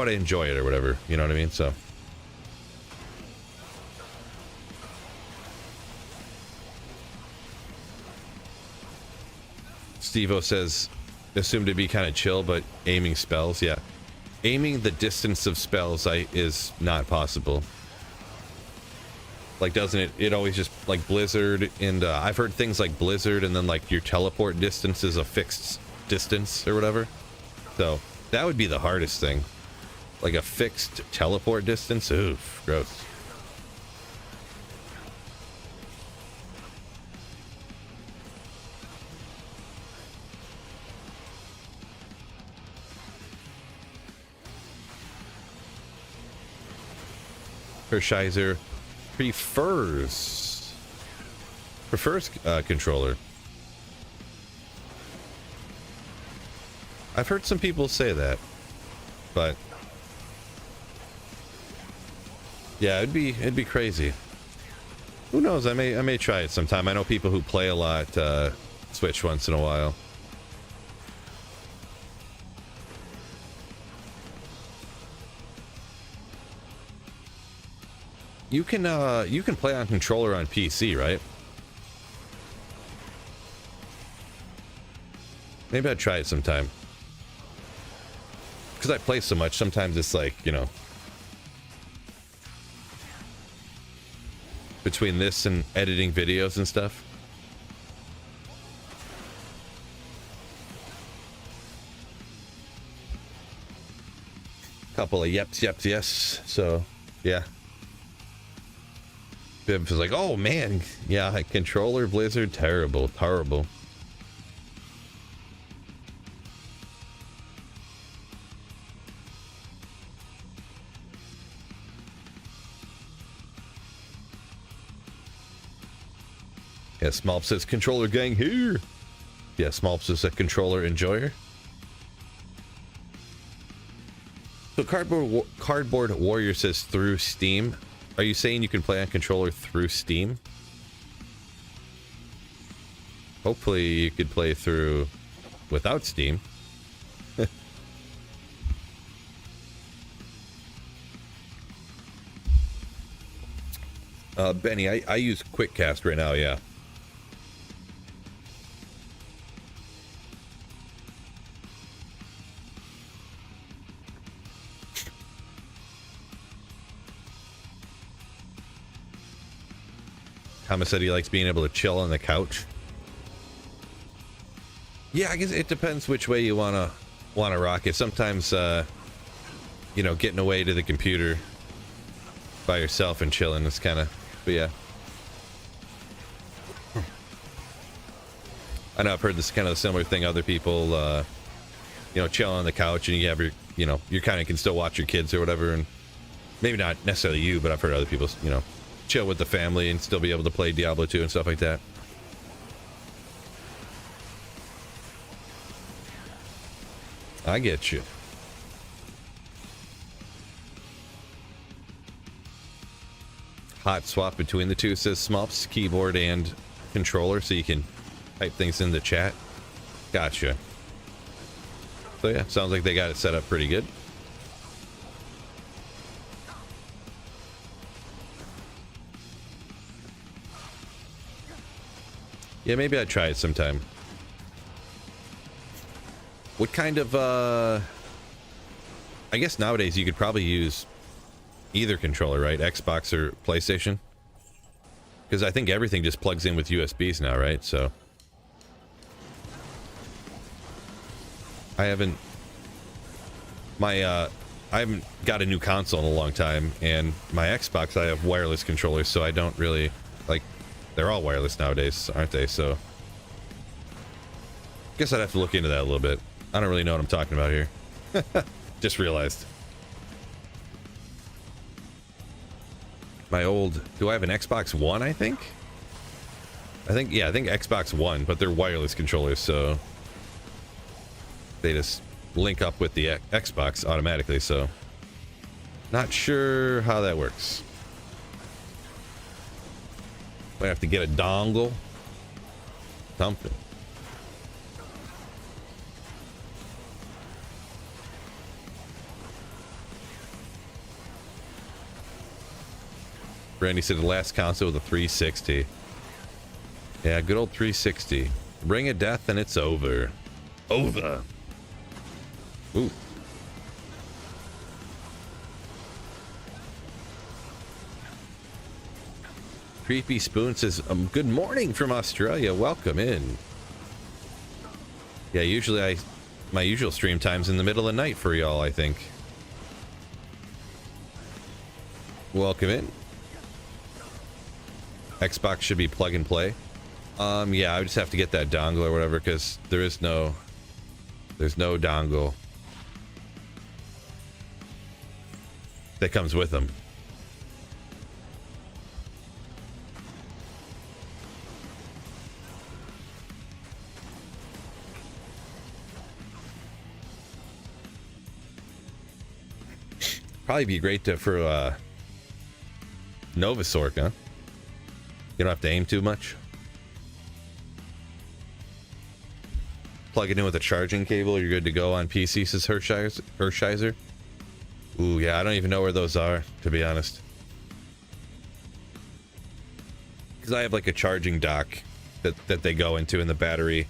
enjoy it or whatever, you know what I mean? So Steve-O says, assumed to be kind of chill, but aiming spells, yeah. Aiming the distance of spells is not possible. Like, doesn't it? It always just, like, Blizzard, and I've heard things like Blizzard, and then, like, your teleport distance is a fixed distance or whatever. So, that would be the hardest thing. Like, a fixed teleport distance? Oof, gross. Hershiser prefers controller. I've heard some people say that, but yeah, it'd be crazy. Who knows? I may try it sometime. I know people who play a lot Switch once in a while. You can play on controller on PC, right? Maybe I'd try it sometime. Because I play so much, sometimes it's like, you know, between this and editing videos and stuff. Couple of yeps, yes. So, yeah. Biv is like, oh man, yeah, controller Blizzard, terrible. Yeah, Smolp says controller gang here. Yeah, Smolp is a controller enjoyer. So Cardboard Warrior says through Steam. Are you saying you can play on controller through Steam? Hopefully you could play through without Steam. Benny, I use QuickCast right now, yeah. Thomas said he likes being able to chill on the couch. Yeah, I guess it depends which way you wanna rock it. Sometimes, you know, getting away to the computer by yourself and chilling is kind of, but yeah. I know I've heard this kind of a similar thing. Other people, you know, chill on the couch and you have your, you know, you kind of can still watch your kids or whatever, and maybe not necessarily you, but I've heard other people, you know, chill with the family and still be able to play Diablo 2 and stuff like that. I get you. Hot swap between the two, says Smolps, keyboard and controller, so you can type things in the chat. Gotcha. So yeah, sounds like they got it set up pretty good. Yeah, maybe I'd try it sometime. What kind of, I guess nowadays you could probably use either controller, right? Xbox or PlayStation? Because I think everything just plugs in with USBs now, right? So I haven't got a new console in a long time, and my Xbox, I have wireless controllers, so I don't really, like, they're all wireless nowadays, aren't they? So guess I'd have to look into that a little bit. I don't really know what I'm talking about here. Just realized. My old... Do I have an Xbox One, I think? Yeah, I think Xbox One, but they're wireless controllers, so they just link up with the Xbox automatically, so not sure how that works. Might have to get a dongle. Something. Randy said the last console was a 360. Yeah, good old 360. Ring of death and it's over. Over. Ooh. Creepy Spoon says, good morning from Australia. Welcome in. Yeah, usually my usual stream time's in the middle of the night for y'all, I think. Welcome in. Xbox should be plug and play. Yeah, I would just have to get that dongle or whatever, because there's no dongle that comes with them. Probably be great for Novasork, huh? You don't have to aim too much. Plug it in with a charging cable, you're good to go on PC, says Hershiser. Ooh, yeah, I don't even know where those are, to be honest. Because I have like a charging dock that they go into in the battery.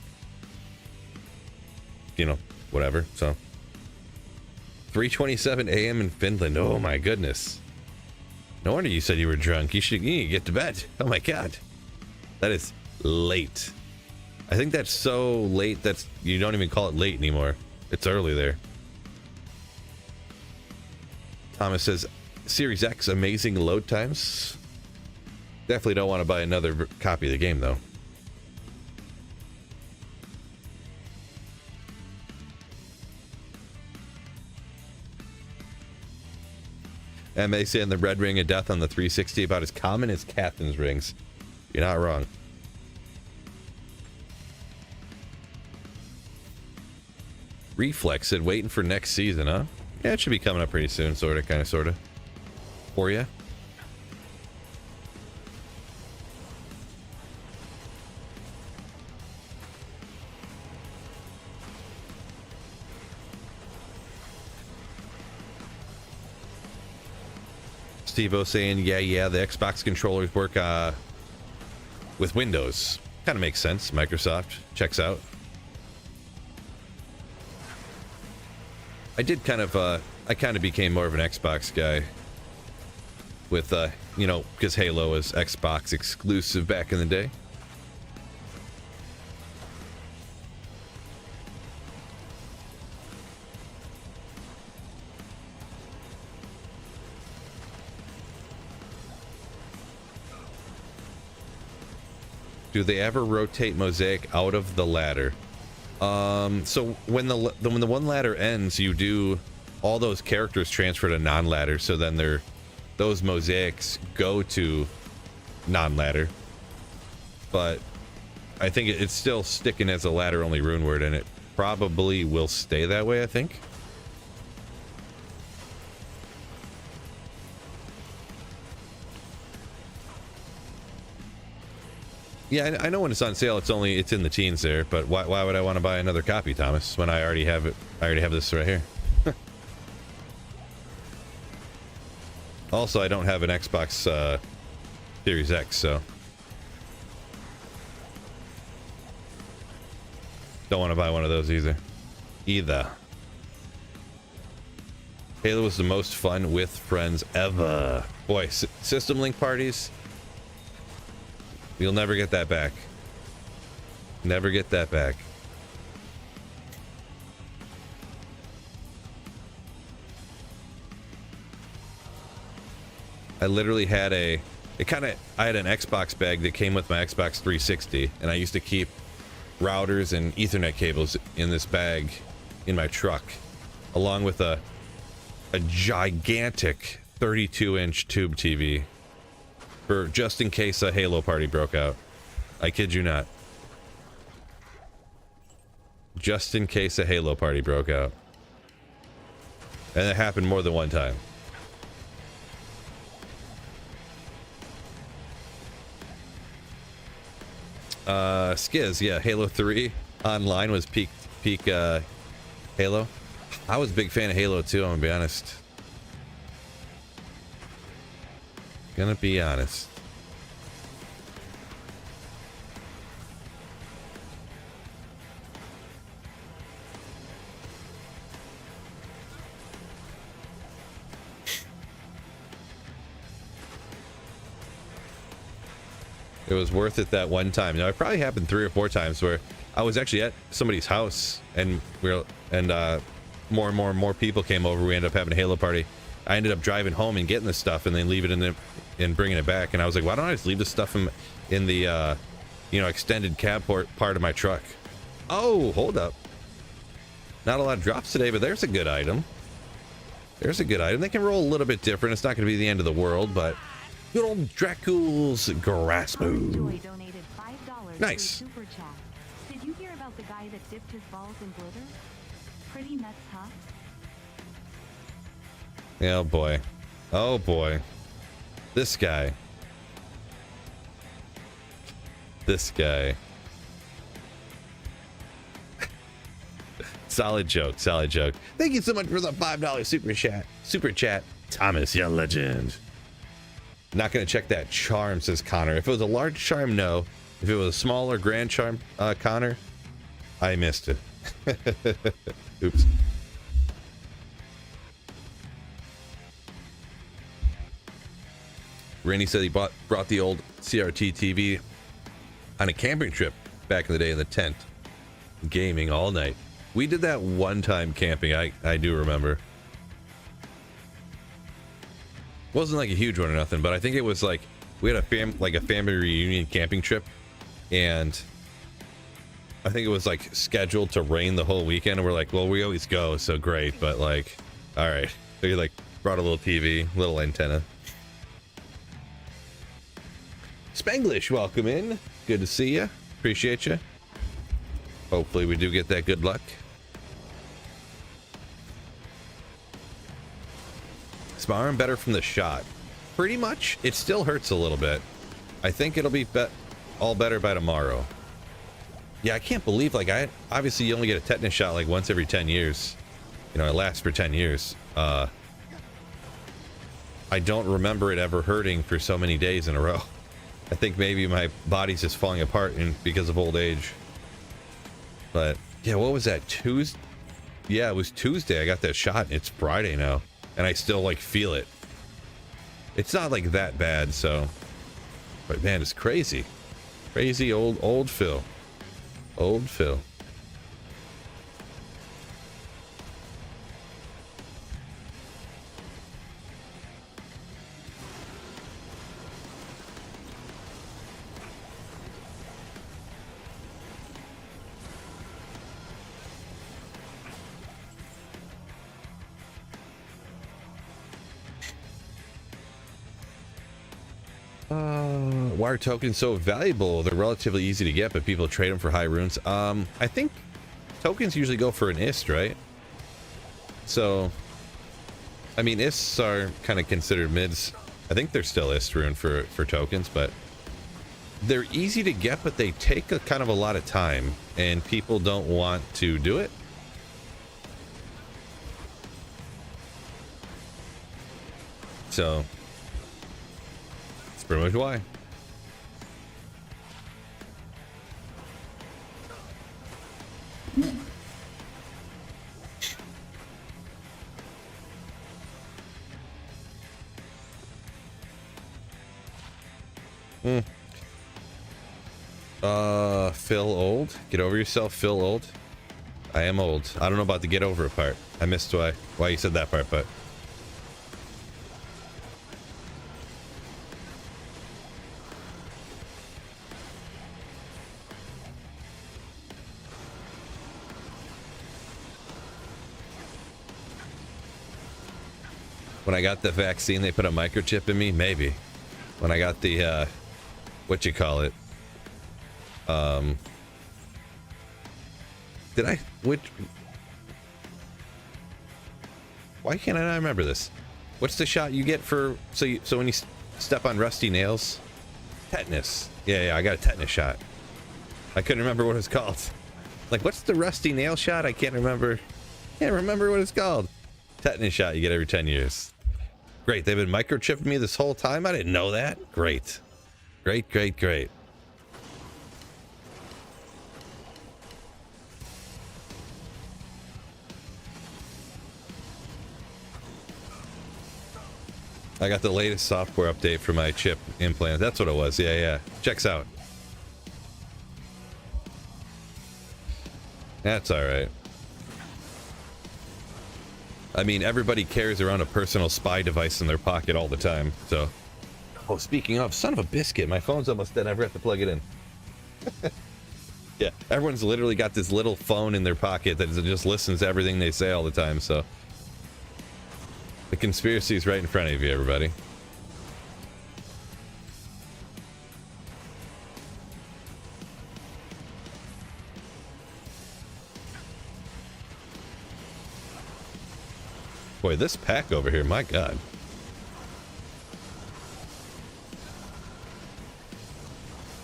You know, whatever, so. 3:27 a.m. in Finland, oh my goodness. No wonder you said you were drunk. You need to get to bed. Oh my god. That is late. I think that's so late that's you don't even call it late anymore. It's early there. Thomas says, Series X, amazing load times. Definitely don't want to buy another copy of the game, though. MA saying the red ring of death on the 360 about as common as Catherine's rings. You're not wrong. Reflex said waiting for next season, huh? Yeah, it should be coming up pretty soon, sorta, kinda, sorta. For ya. Steve-O saying, yeah, the Xbox controllers work with Windows. Kind of makes sense. Microsoft checks out. I did kind of, I kind of became more of an Xbox guy with, you know, because Halo was Xbox exclusive back in the day. Do they ever rotate Mosaic out of the ladder? So when the one ladder ends, you do all those characters transfer to non-ladder, so then those mosaics go to non-ladder. But I think it's still sticking as a ladder-only rune word, and it probably will stay that way, I think. Yeah, I know when it's on sale, it's in the teens there, but why would I want to buy another copy, Thomas, when I already have it? I already have this right here. Also, I don't have an Xbox Series X, so don't want to buy one of those either. Halo was the most fun with friends ever. Boy, System Link parties. You'll never get that back. Never get that back. I literally had I had an Xbox bag that came with my Xbox 360, and I used to keep routers and Ethernet cables in this bag in my truck, along with a gigantic 32-inch tube TV. For just in case a Halo party broke out. I kid you not. Just in case a Halo party broke out. And it happened more than one time. Skiz, yeah, Halo 3 online was peak Halo. I was a big fan of Halo 2, I'm gonna be honest. Gonna be honest. It was worth it that one time. Now, it probably happened 3 or 4 times where I was actually at somebody's house and more and more people came over. We ended up having a Halo party. I ended up driving home and getting the stuff and then leave it and bringing it back. And I was like, why don't I just leave this stuff in the extended cab part of my truck? Oh, hold up. Not a lot of drops today, but there's a good item. There's a good item. They can roll a little bit different. It's not going to be the end of the world, but good old Dracul's grass move. Nice. Super chat. Did you hear about the guy that dipped his balls in glitter? Pretty nuts, huh? Oh boy. Oh boy. This guy. This guy. Solid joke, solid joke. Thank you so much for the $5 super chat. Thomas, you legend. Not gonna check that charm, says Connor. If it was a large charm, no. If it was a small or grand charm, Connor, I missed it. Oops. Randy said he brought the old CRT TV on a camping trip back in the day in the tent, gaming all night. We did that one time camping. I do remember. Wasn't like a huge one or nothing, but I think it was like we had a family reunion camping trip, and I think it was like scheduled to rain the whole weekend, and we're like, well, we always go, so great, but like, all right. So you like brought a little TV, little antenna. Spanglish, welcome in. Good to see you. Appreciate you. Hopefully we do get that good luck. Is my arm better from the shot? Pretty much. It still hurts a little bit. I think it'll be all better by tomorrow. Yeah, I can't believe, like, obviously you only get a tetanus shot like once every 10 years. You know, it lasts for 10 years. I don't remember it ever hurting for so many days in a row. I think maybe my body's just falling apart because of old age. But yeah, what was that, Tuesday? Yeah, it was Tuesday I got that shot, and it's Friday now, and I still like feel it. It's not like that bad, so, but man, it's crazy. Crazy old Phil. Old Phil. Why are tokens so valuable? They're relatively easy to get, but people trade them for high runes. I think tokens usually go for an ist, right? So, I mean, ists are kind of considered mids. I think they're still ist rune for tokens, but they're easy to get, but they take a kind of a lot of time, and people don't want to do it. So, that's pretty much why. Phil old? Get over yourself, Phil old. I am old. I don't know about the get over it part. I missed why you said that part, but when I got the vaccine, they put a microchip in me? Maybe. When I got the, what you call it? Why can't I not remember this? What's the shot you get for, so when you step on rusty nails? Tetanus. Yeah, I got a tetanus shot. I couldn't remember what it's called. Like, what's the rusty nail shot? I can't remember. Can't remember what it's called. Tetanus shot you get every 10 years. Great, they've been microchipping me this whole time? I didn't know that. Great. Great. I got the latest software update for my chip implant. That's what it was. Yeah. Checks out. That's all right. I mean, everybody carries around a personal spy device in their pocket all the time, so. Oh, speaking of, son of a biscuit, my phone's almost dead. I forgot to plug it in. Yeah, everyone's literally got this little phone in their pocket that just listens to everything they say all the time, so. The conspiracy is right in front of you, everybody. Boy, this pack over here, my god.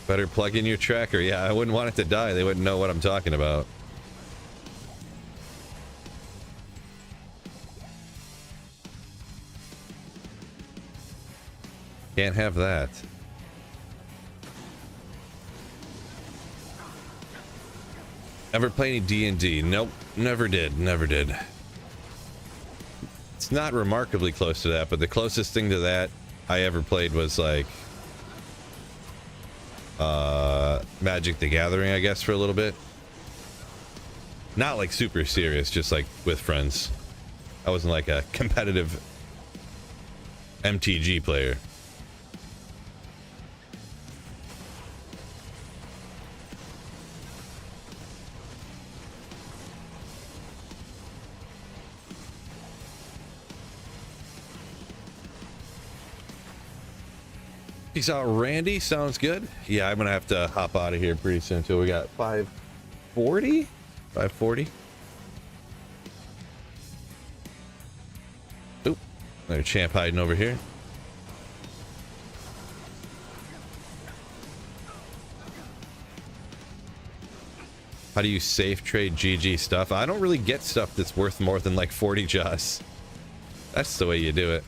Better plug in your tracker. Yeah, I wouldn't want it to die. They wouldn't know what I'm talking about. Can't have that. Ever play any D&D? Nope, never did, never did. It's not remarkably close to that, but the closest thing to that I ever played was like Magic the Gathering, I guess, for a little bit. Not like super serious, just like with friends. I wasn't like a competitive MTG player. Peace out, Randy. Sounds good. Yeah, I'm gonna have to hop out of here pretty soon until we got 5:40. 5:40. Oop, another champ hiding over here. How do you safe trade GG stuff? I don't really get stuff that's worth more than like 40 jaws. That's the way you do it.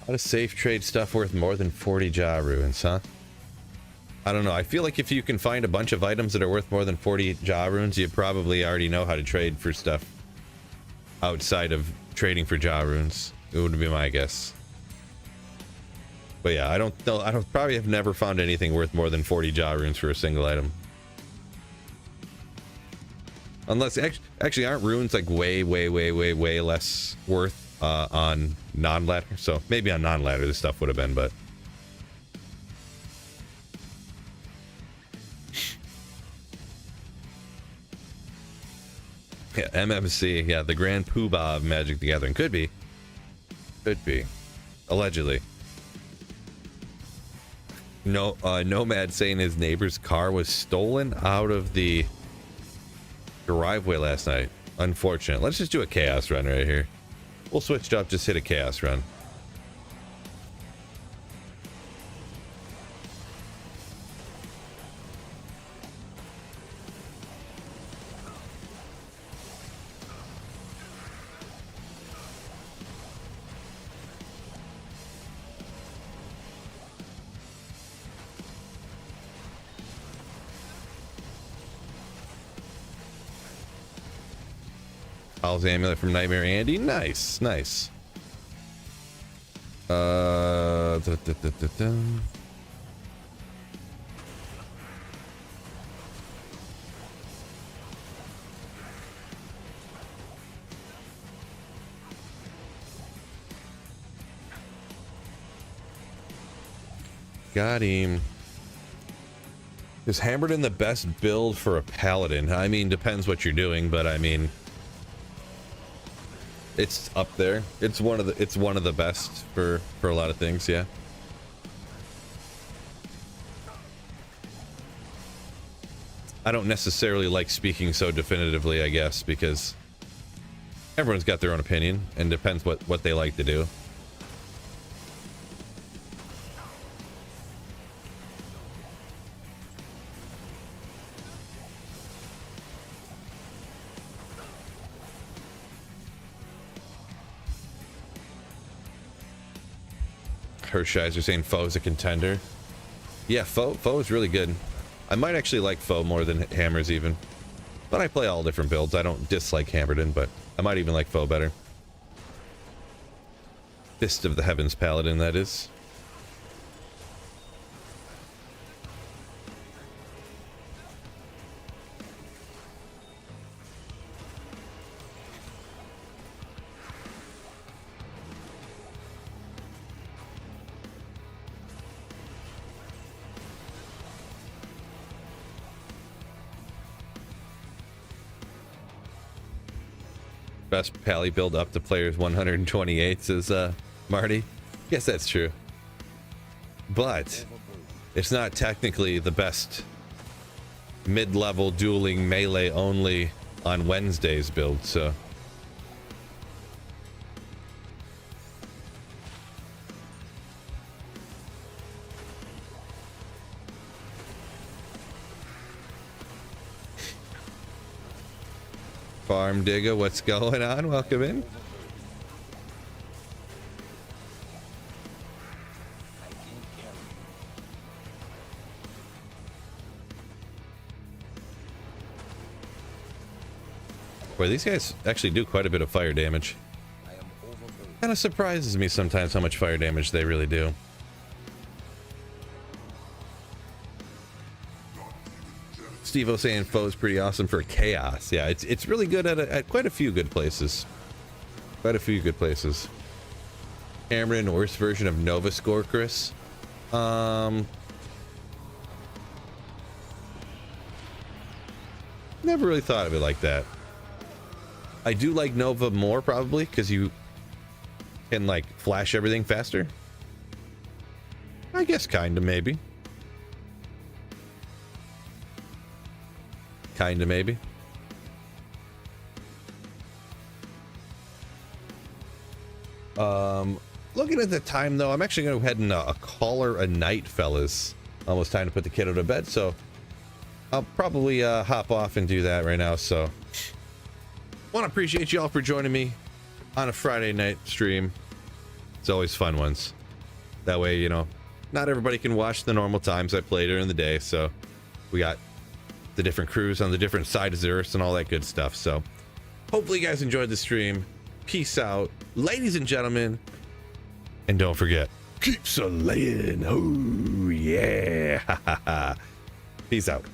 How to safe trade stuff worth more than 40 jaw runes, huh? I don't know. I feel like if you can find a bunch of items that are worth more than 40 jaw runes, you probably already know how to trade for stuff outside of trading for jaw runes. It would be my guess. But yeah, I don't know. I probably have never found anything worth more than 40 jaw runes for a single item. Unless, actually, aren't runes like way less worth on non-ladder? So maybe on non-ladder this stuff would have been, but yeah, MMC, yeah, the Grand Poobah of Magic the Gathering. Could be, allegedly. No, Nomad saying his neighbor's car was stolen out of the driveway last night. Unfortunate. Let's just do a chaos run right here. We'll switch it up, just hit a chaos run. Paul's amulet from Nightmare Andy. Nice, nice. Got him. Is Hammerton the best build for a paladin? I mean, depends what you're doing, but I mean, it's up there. It's one of the best for a lot of things, yeah. I don't necessarily like speaking so definitively, I guess, because everyone's got their own opinion and depends what they like to do. Hershiser saying Foe is a contender. Yeah, Foe is really good. I might actually like Foe more than Hammers even. But I play all different builds. I don't dislike Hammerton, but I might even like Foe better. Fist of the Heavens Paladin, that is. Best pally build up to players 128, says Marty. Guess that's true. But it's not technically the best mid-level dueling melee only on Wednesdays build, so. Farm Digger, what's going on? Welcome in. Boy, these guys actually do quite a bit of fire damage. Kind of surprises me sometimes how much fire damage they really do. Steve-O saying foe's pretty awesome for chaos. Yeah, it's really good at quite a few good places. Quite a few good places. Cameron, worst version of Nova Scorchris. Never really thought of it like that. I do like Nova more probably because you can like flash everything faster. I guess kinda maybe. Kinda maybe. Looking at the time though, I'm actually gonna go ahead and call her a night, fellas. Almost time to put the kiddo to bed, so I'll probably hop off and do that right now. So want to appreciate y'all for joining me on a Friday night stream. It's always fun ones. That way, you know, not everybody can watch the normal times I play during the day, so we got the different crews on the different sides of the earth and all that good stuff. So hopefully you guys enjoyed the stream. Peace out, ladies and gentlemen, and don't forget, keep slaying. Oh yeah. Peace out.